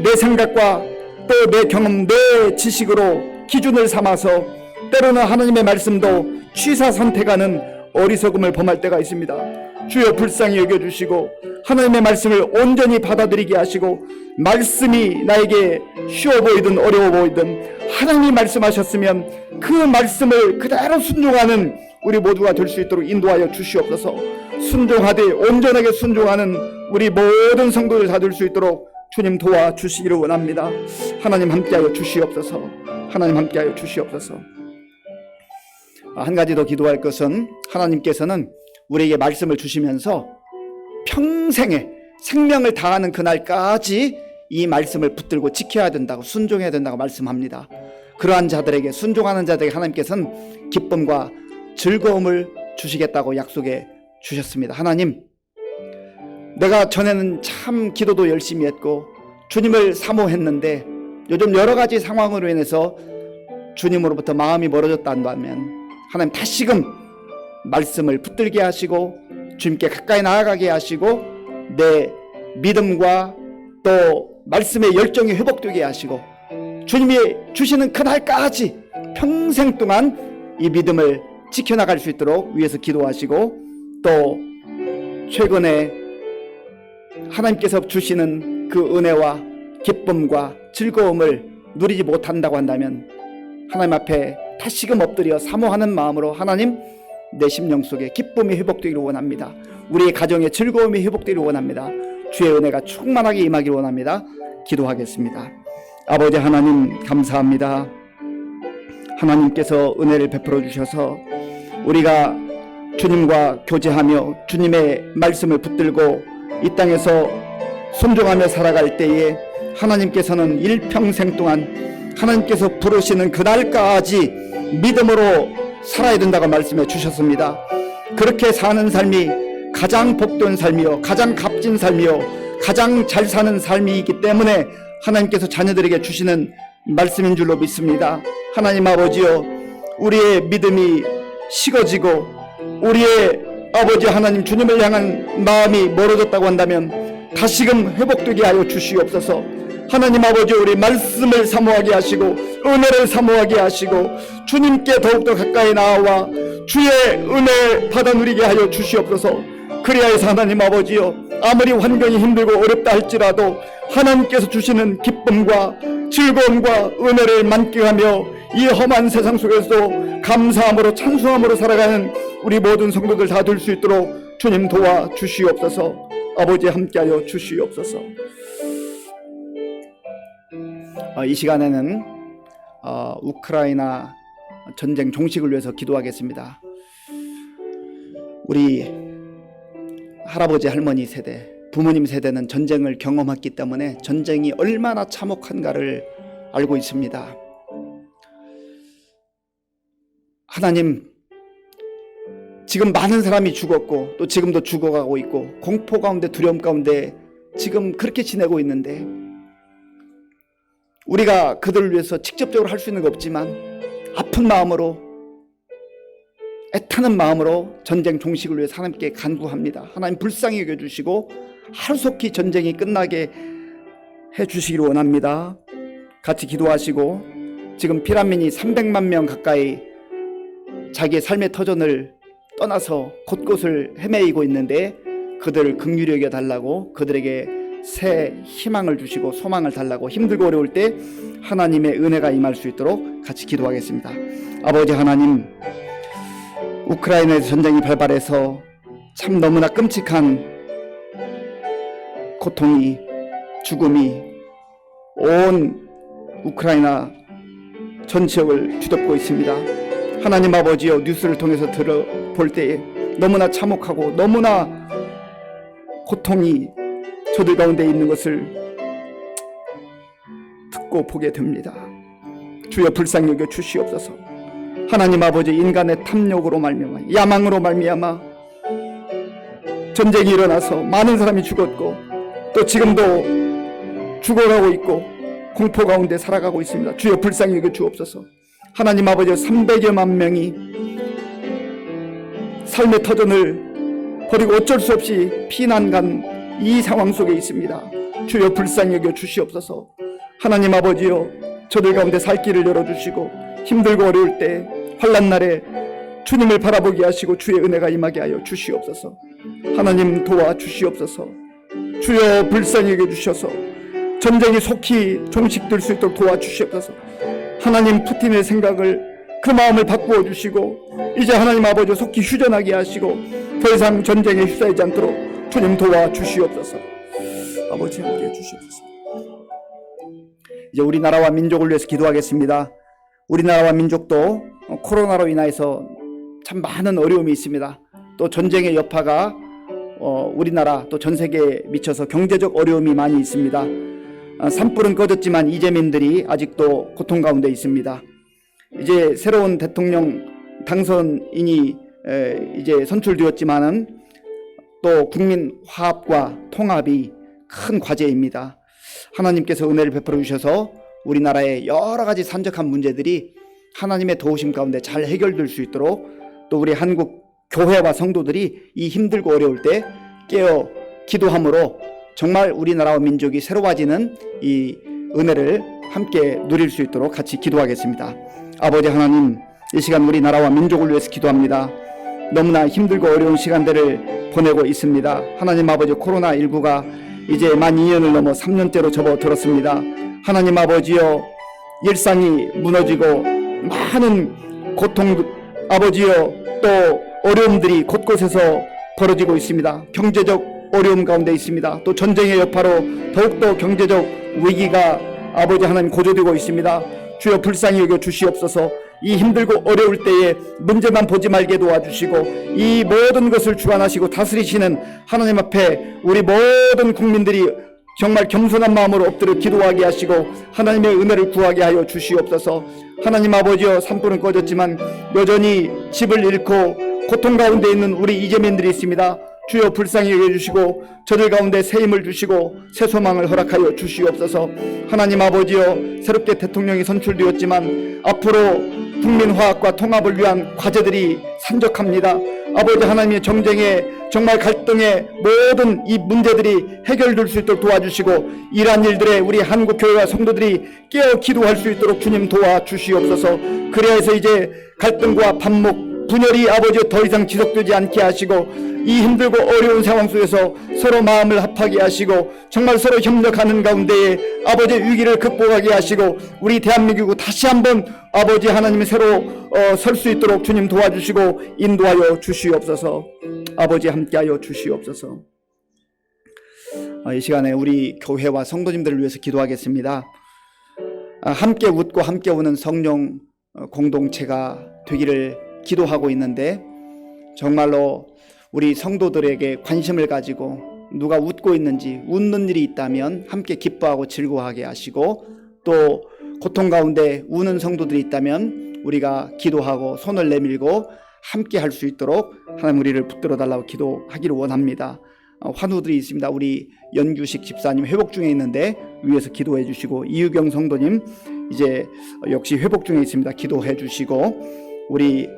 내 생각과 또 내 경험, 내 지식으로 기준을 삼아서 때로는 하나님의 말씀도 취사 선택하는 어리석음을 범할 때가 있습니다. 주여 불쌍히 여겨주시고 하나님의 말씀을 온전히 받아들이게 하시고, 말씀이 나에게 쉬워 보이든 어려워 보이든 하나님이 말씀하셨으면 그 말씀을 그대로 순종하는 우리 모두가 될 수 있도록 인도하여 주시옵소서. 순종하되 온전하게 순종하는 우리 모든 성도들 다 될 수 있도록 주님 도와주시기를 원합니다. 하나님 함께하여 주시옵소서. 하나님 함께하여 주시옵소서. 한 가지 더 기도할 것은, 하나님께서는 우리에게 말씀을 주시면서 평생에 생명을 다하는 그날까지 이 말씀을 붙들고 지켜야 된다고, 순종해야 된다고 말씀합니다. 그러한 자들에게, 순종하는 자들에게 하나님께서는 기쁨과 즐거움을 주시겠다고 약속해 주셨습니다. 하나님, 내가 전에는 참 기도도 열심히 했고 주님을 사모했는데 요즘 여러 가지 상황으로 인해서 주님으로부터 마음이 멀어졌다 한다면 하나님 다시금 말씀을 붙들게 하시고 주님께 가까이 나아가게 하시고 내 믿음과 또 말씀의 열정이 회복되게 하시고 주님이 주시는 그날까지 평생 동안 이 믿음을 지켜나갈 수 있도록 위에서 기도하시고, 또 최근에 하나님께서 주시는 그 은혜와 기쁨과 즐거움을 누리지 못한다고 한다면 하나님 앞에 다시금 엎드려 사모하는 마음으로, 하나님, 내 심령 속에 기쁨이 회복되기를 원합니다. 우리의 가정에 즐거움이 회복되기를 원합니다. 주의 은혜가 충만하게 임하기를 원합니다. 기도하겠습니다. 아버지 하나님, 감사합니다. 하나님께서 은혜를 베풀어 주셔서 우리가 주님과 교제하며 주님의 말씀을 붙들고 이 땅에서 순종하며 살아갈 때에 하나님께서는 일평생 동안 하나님께서 부르시는 그날까지 믿음으로 살아야 된다고 말씀해 주셨습니다. 그렇게 사는 삶이 가장 복된 삶이요, 가장 값진 삶이요, 가장 잘 사는 삶이기 때문에 하나님께서 자녀들에게 주시는 말씀인 줄로 믿습니다. 하나님 아버지요, 우리의 믿음이 식어지고 우리의 아버지 하나님 주님을 향한 마음이 멀어졌다고 한다면 다시금 회복되게 하여 주시옵소서. 하나님 아버지, 우리 말씀을 사모하게 하시고 은혜를 사모하게 하시고 주님께 더욱더 가까이 나아와 주의 은혜 받아 누리게 하여 주시옵소서. 그리하여서 하나님 아버지요, 아무리 환경이 힘들고 어렵다 할지라도 하나님께서 주시는 기쁨과 즐거움과 은혜를 만끽하며 이 험한 세상 속에서도 감사함으로 찬송함으로 살아가는 우리 모든 성도들 다 될 수 있도록 주님 도와 주시옵소서. 아버지 함께하여 주시옵소서. 이 시간에는 우크라이나 전쟁 종식을 위해서 기도하겠습니다. 우리 할아버지 할머니 세대, 부모님 세대는 전쟁을 경험했기 때문에 전쟁이 얼마나 참혹한가를 알고 있습니다. 하나님, 지금 많은 사람이 죽었고 또 지금도 죽어가고 있고 공포 가운데 두려움 가운데 지금 그렇게 지내고 있는데, 우리가 그들을 위해서 직접적으로 할 수 있는 거 없지만 아픈 마음으로, 애타는 마음으로 전쟁 종식을 위해서 하나님께 간구합니다. 하나님 불쌍히 여겨주시고 하루속히 전쟁이 끝나게 해주시기를 원합니다. 같이 기도하시고, 지금 피난민이 300만 명 가까이 자기의 삶의 터전을 떠나서 곳곳을 헤매이고 있는데 그들을 긍휼히 여겨달라고, 그들에게 새 희망을 주시고 소망을 달라고, 힘들고 어려울 때 하나님의 은혜가 임할 수 있도록 같이 기도하겠습니다. 아버지 하나님, 우크라이나에서 전쟁이 발발해서 참 너무나 끔찍한 고통이, 죽음이 온 우크라이나 전 지역을 뒤덮고 있습니다. 하나님 아버지여, 뉴스를 통해서 들어볼 때에 너무나 참혹하고 너무나 고통이 저들 가운데 있는 것을 듣고 보게 됩니다. 주여 불쌍히 여겨 주시옵소서. 하나님 아버지, 인간의 탐욕으로 말미암아, 야망으로 말미암아 전쟁이 일어나서 많은 사람이 죽었고 또 지금도 죽어가고 있고 공포 가운데 살아가고 있습니다. 주여 불쌍히 여겨 주옵소서. 하나님 아버지, 300여만 명이 삶의 터전을 버리고 어쩔 수 없이 피난 간 이 상황 속에 있습니다. 주여 불쌍히 여겨 주시옵소서. 하나님 아버지여, 저들 가운데 살 길을 열어주시고 힘들고 어려울 때 환난 날에 주님을 바라보게 하시고 주의 은혜가 임하게 하여 주시옵소서. 하나님 도와주시옵소서. 주여 불쌍히 여겨 주셔서 전쟁이 속히 종식될 수 있도록 도와주시옵소서. 하나님 푸틴의 생각을, 그 마음을 바꾸어 주시고 이제 하나님 아버지 속히 휴전하게 하시고 더 이상 전쟁에 휩싸이지 않도록 주님 도와주시옵소서. 아버지 함께 해주시옵소서. 이제 우리나라와 민족을 위해서 기도하겠습니다. 우리나라와 민족도 코로나로 인해서 참 많은 어려움이 있습니다. 또 전쟁의 여파가 우리나라 또 전 세계에 미쳐서 경제적 어려움이 많이 있습니다. 산불은 꺼졌지만 이재민들이 아직도 고통 가운데 있습니다. 이제 새로운 대통령 당선인이 이제 선출되었지만은 또 국민 화합과 통합이 큰 과제입니다. 하나님께서 은혜를 베풀어 주셔서 우리나라의 여러 가지 산적한 문제들이 하나님의 도우심 가운데 잘 해결될 수 있도록 또 우리 한국 교회와 성도들이 이 힘들고 어려울 때 깨어 기도함으로 정말 우리나라와 민족이 새로워지는 이 은혜를 함께 누릴 수 있도록 같이 기도하겠습니다. 아버지 하나님, 이 시간 우리나라와 민족을 위해서 기도합니다. 너무나 힘들고 어려운 시간들을 보내고 있습니다. 하나님 아버지, 코로나19가 이제 만 2년을 넘어 3년째로 접어들었습니다. 하나님 아버지여, 일상이 무너지고 많은 고통, 아버지여, 또 어려움들이 곳곳에서 벌어지고 있습니다. 경제적 어려움 가운데 있습니다. 또 전쟁의 여파로 더욱더 경제적 위기가 아버지 하나님 고조되고 있습니다. 주여 불쌍히 여겨 주시옵소서. 이 힘들고 어려울 때에 문제만 보지 말게 도와주시고 이 모든 것을 주관하시고 다스리시는 하나님 앞에 우리 모든 국민들이 정말 겸손한 마음으로 엎드려 기도하게 하시고 하나님의 은혜를 구하게 하여 주시옵소서. 하나님 아버지여, 산불은 꺼졌지만 여전히 집을 잃고 고통 가운데 있는 우리 이재민들이 있습니다. 주여 불쌍히 여겨주시고 저들 가운데 새 힘을 주시고 새 소망을 허락하여 주시옵소서. 하나님 아버지여, 새롭게 대통령이 선출되었지만 앞으로 국민 화합과 통합을 위한 과제들이 산적합니다. 아버지 하나님의 정쟁에 정말 갈등의 모든 이 문제들이 해결될 수 있도록 도와주시고 이러한 일들에 우리 한국 교회와 성도들이 깨어 기도할 수 있도록 주님 도와주시옵소서. 그래서 이제 갈등과 반목, 분열이 아버지 더 이상 지속되지 않게 하시고 이 힘들고 어려운 상황 속에서 서로 마음을 합하게 하시고 정말 서로 협력하는 가운데에 아버지 위기를 극복하게 하시고 우리 대한민국 다시 한번 아버지 하나님의 새로 설 수 있도록 주님 도와주시고 인도하여 주시옵소서. 아버지 함께하여 주시옵소서. 이 시간에 우리 교회와 성도님들을 위해서 기도하겠습니다. 함께 웃고 함께 우는 성령 공동체가 되기를 기도하고 있는데 정말로 우리 성도들에게 관심을 가지고 누가 웃고 있는지, 웃는 일이 있다면 함께 기뻐하고 즐거워하게 하시고 또 고통 가운데 우는 성도들이 있다면 우리가 기도하고 손을 내밀고 함께 할 수 있도록 하나님 우리를 붙들어 달라고 기도하기를 원합니다. 환우들이 있습니다. 우리 연규식 집사님 회복 중에 있는데 위에서 기도해 주시고 이유경 성도님 이제 역시 회복 중에 있습니다. 기도해 주시고 우리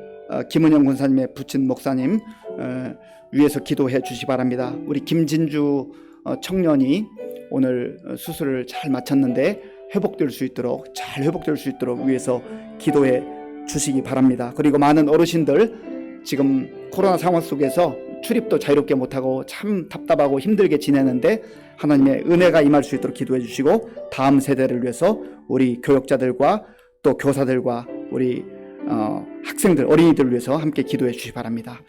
김은영 권사님의 부친 목사님 위에서 기도해 주시 바랍니다. 우리 김진주 청년이 오늘 수술을 잘 마쳤는데 회복될 수 있도록 잘 회복될 수 있도록 위에서 기도해 주시기 바랍니다. 그리고 많은 어르신들 지금 코로나 상황 속에서 출입도 자유롭게 못하고 참 답답하고 힘들게 지내는데 하나님의 은혜가 임할 수 있도록 기도해 주시고 다음 세대를 위해서 우리 교역자들과 또 교사들과 우리 학생들, 어린이들을 위해서 함께 기도해 주시기 바랍니다.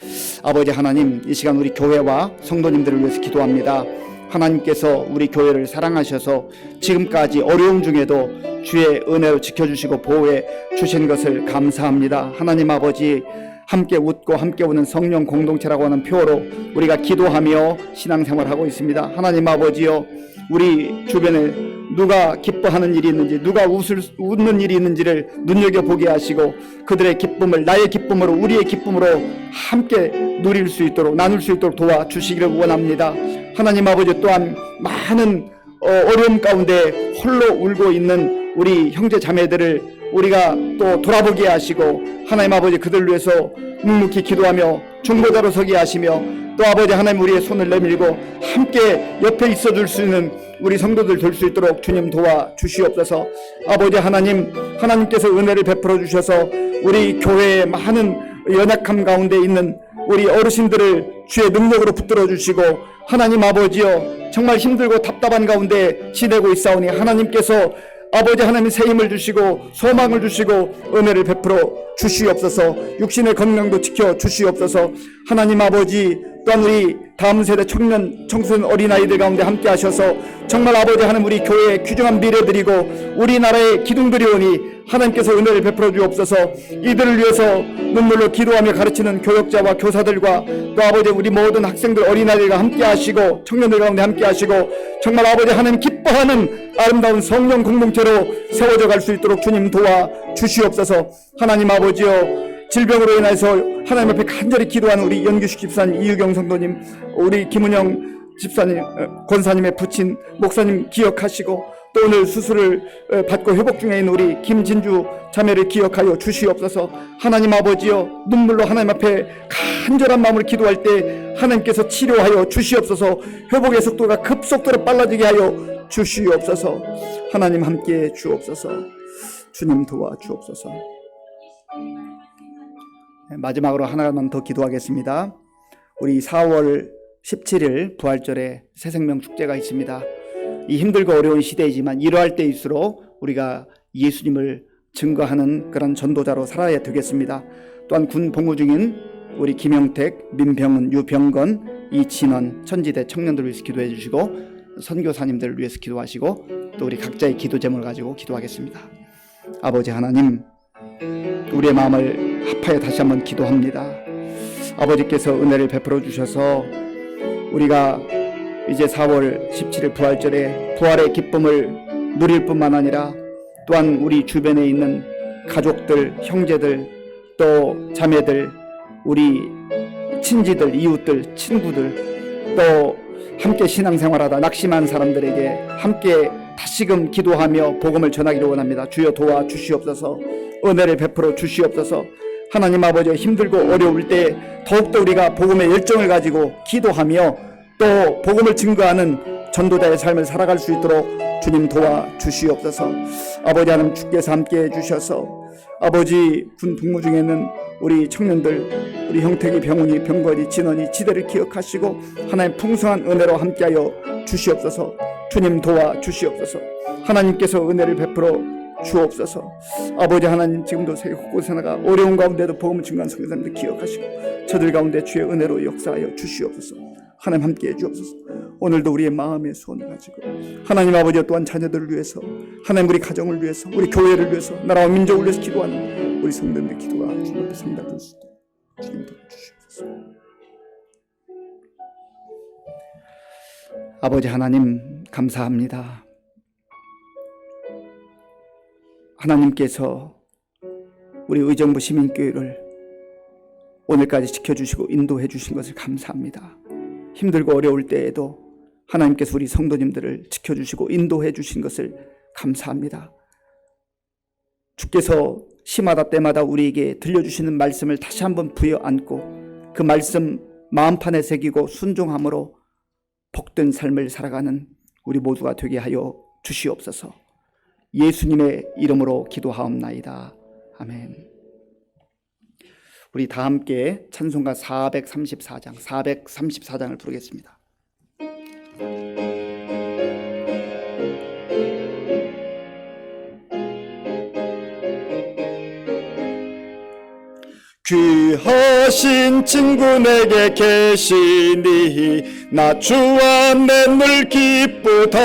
아버지 하나님, 이 시간 우리 교회와 성도님들을 위해서 기도합니다. 하나님께서 우리 교회를 사랑하셔서 지금까지 어려움 중에도 주의 은혜로 지켜주시고 보호해 주신 것을 감사합니다. 하나님 아버지, 함께 웃고 함께 우는 성령 공동체라고 하는 표어로 우리가 기도하며 신앙생활하고 있습니다. 하나님 아버지여, 우리 주변에 누가 기뻐하는 일이 있는지, 누가 웃는 일이 있는지를 눈여겨보게 하시고 그들의 기쁨을 나의 기쁨으로, 우리의 기쁨으로 함께 누릴 수 있도록, 나눌 수 있도록 도와주시기를 원합니다. 하나님 아버지, 또한 많은 어려움 가운데 홀로 울고 있는 우리 형제 자매들을 우리가 또 돌아보게 하시고, 하나님 아버지, 그들을 위해서 묵묵히 기도하며 중보자로 서게 하시며, 또 아버지 하나님, 우리의 손을 내밀고 함께 옆에 있어줄 수 있는 우리 성도들 될 수 있도록 주님 도와주시옵소서. 아버지 하나님, 하나님께서 은혜를 베풀어 주셔서 우리 교회의 많은 연약함 가운데 있는 우리 어르신들을 주의 능력으로 붙들어 주시고, 하나님 아버지여, 정말 힘들고 답답한 가운데 지내고 있사오니 하나님께서 아버지 하나님 새 힘을 주시고 소망을 주시고 은혜를 베풀어 주시옵소서. 육신의 건강도 지켜 주시옵소서. 하나님 아버지, 또한 우리 다음 세대 청년, 청소년, 어린아이들 가운데 함께 하셔서 정말 아버지 하나님, 우리 교회의 귀중한 미래들이고 우리나라의 기둥들이 오니 하나님께서 은혜를 베풀어 주옵소서. 이들을 위해서 눈물로 기도하며 가르치는 교역자와 교사들과 또 아버지 우리 모든 학생들, 어린아이들과 함께 하시고 청년들 가운데 함께 하시고 정말 아버지 하나님 기뻐하는 아름다운 성령 공동체로 세워져 갈 수 있도록 주님 도와 주시옵소서. 하나님 아버지여, 질병으로 인해서 하나님 앞에 간절히 기도하는 우리 연규식 집사님, 이유경 성도님, 우리 김은영 집사님, 권사님의 부친 목사님 기억하시고, 또 오늘 수술을 받고 회복 중에 있는 우리 김진주 자매를 기억하여 주시옵소서. 하나님 아버지여, 눈물로 하나님 앞에 간절한 마음으로 기도할 때 하나님께서 치료하여 주시옵소서. 회복의 속도가 급속도로 빨라지게 하여 주시옵소서. 하나님 함께 주옵소서. 주님 도와 주옵소서. 마지막으로 하나만 더 기도하겠습니다. 우리 4월 17일 부활절에 새생명 축제가 있습니다. 이 힘들고 어려운 시대이지만 이러할 때일수록 우리가 예수님을 증거하는 그런 전도자로 살아야 되겠습니다. 또한 군 복무 중인 우리 김영택, 민병은, 유병건, 이진원 천지대 청년들을 위해서 기도해 주시고, 선교사님들을 위해서 기도하시고, 또 우리 각자의 기도 제목을 가지고 기도하겠습니다. 아버지 하나님, 우리의 마음을 합하여 다시 한번 기도합니다. 아버지께서 은혜를 베풀어 주셔서 우리가 이제 4월 17일 부활절에 부활의 기쁨을 누릴 뿐만 아니라 또한 우리 주변에 있는 가족들, 형제들, 또 자매들, 우리 친지들, 이웃들, 친구들, 또 함께 신앙생활하다 낙심한 사람들에게 함께 다시금 기도하며 복음을 전하기를 원합니다. 주여 도와 주시옵소서. 은혜를 베풀어 주시옵소서. 하나님 아버지, 힘들고 어려울 때 더욱더 우리가 복음의 열정을 가지고 기도하며 또 복음을 증거하는 전도자의 삶을 살아갈 수 있도록 주님 도와 주시옵소서. 아버지 하나님, 주께서 함께 해주셔서 아버지 군 복무 중에 있는 우리 청년들, 우리 형택이, 병훈이, 병건이, 진원이, 지대를 기억하시고 하나님 풍성한 은혜로 함께하여 주시옵소서. 주님 도와 주시옵소서. 하나님께서 은혜를 베풀어 주옵소서. 아버지 하나님, 지금도 세계 곳곳에 나가 어려운 가운데도 복음을 증거하는 성도님들 기억하시고 저들 가운데 주의 은혜로 역사하여 주시옵소서. 하나님 함께해 주옵소서. 오늘도 우리의 마음의 소원을 가지고 하나님 아버지, 또한 자녀들을 위해서, 하나님 우리 가정을 위해서, 우리 교회를 위해서, 나라와 민족을 위해서 기도하는 우리 성도님들 기도가 주님 앞에 성답될 수 있도록 주님 도와주시옵소서. 아버지 하나님, 감사합니다. 하나님께서 우리 의정부 시민교회를 오늘까지 지켜주시고 인도해 주신 것을 감사합니다. 힘들고 어려울 때에도 하나님께서 우리 성도님들을 지켜주시고 인도해 주신 것을 감사합니다. 주께서 시마다 때마다 우리에게 들려주시는 말씀을 다시 한번 부여안고 그 말씀 마음판에 새기고 순종함으로 복된 삶을 살아가는 우리 모두가 되게 하여 주시옵소서. 예수님의 이름으로 기도하옵나이다. 아멘. 우리 다 함께 찬송가 434장을 부르겠습니다. 귀하신 친구 내게 계시니 나 주 안에 늘 기쁘다.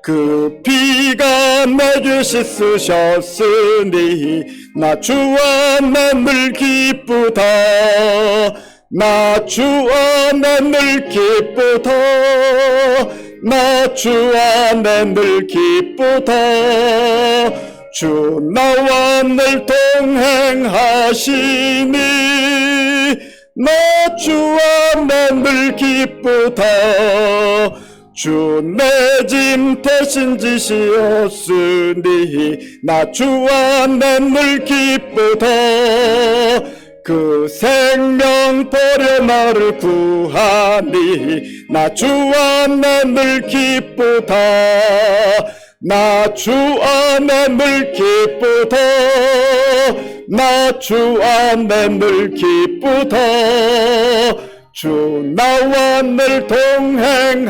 그 피가 내게 씻으셨으니 나 주 안에 늘 기쁘다. 나 주 안에 늘 기쁘다. 나 주 안에 늘 기쁘다. 주 나와 늘 동행하시니 나 주 안에 늘 기쁘다. 주 내 짐 대신 지시었으니 나 주 안에 늘 기쁘다. 그 생명 버려 나를 구하니 나 주 안에 늘 기쁘다. 나 주 안에 늘 기쁘다. 나 주 안에 늘 기쁘다. 주 나와 늘 동행하시니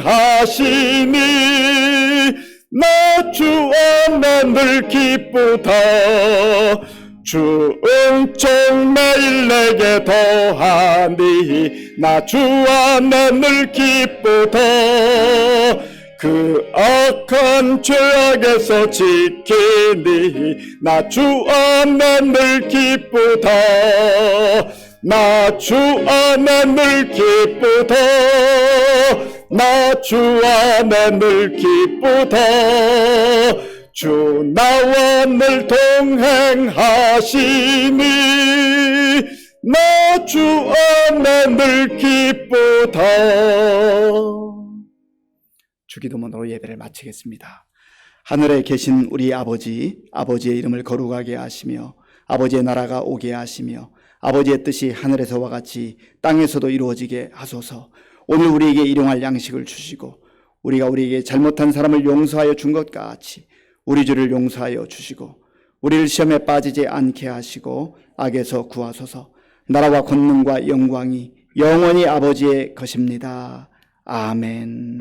나 주 안에 늘 기쁘다. 주 은총 매일 내게 더하니 나 주 안에 늘 기쁘다. 그 악한 죄악에서 지키니 나 주 안에 늘 기쁘다. 나 주 안에 늘 기쁘다. 나 주 안에 늘 기쁘다. 주 나와 늘 동행하시니 나 주 안에 늘 기쁘다. 주기도문으로 예배를 마치겠습니다. 하늘에 계신 우리 아버지, 아버지의 이름을 거룩하게 하시며 아버지의 나라가 오게 하시며 아버지의 뜻이 하늘에서와 같이 땅에서도 이루어지게 하소서. 오늘 우리에게 일용할 양식을 주시고 우리가 우리에게 잘못한 사람을 용서하여 준 것 같이 우리 죄를 용서하여 주시고 우리를 시험에 빠지지 않게 하시고 악에서 구하소서. 나라와 권능과 영광이 영원히 아버지의 것입니다. 아멘.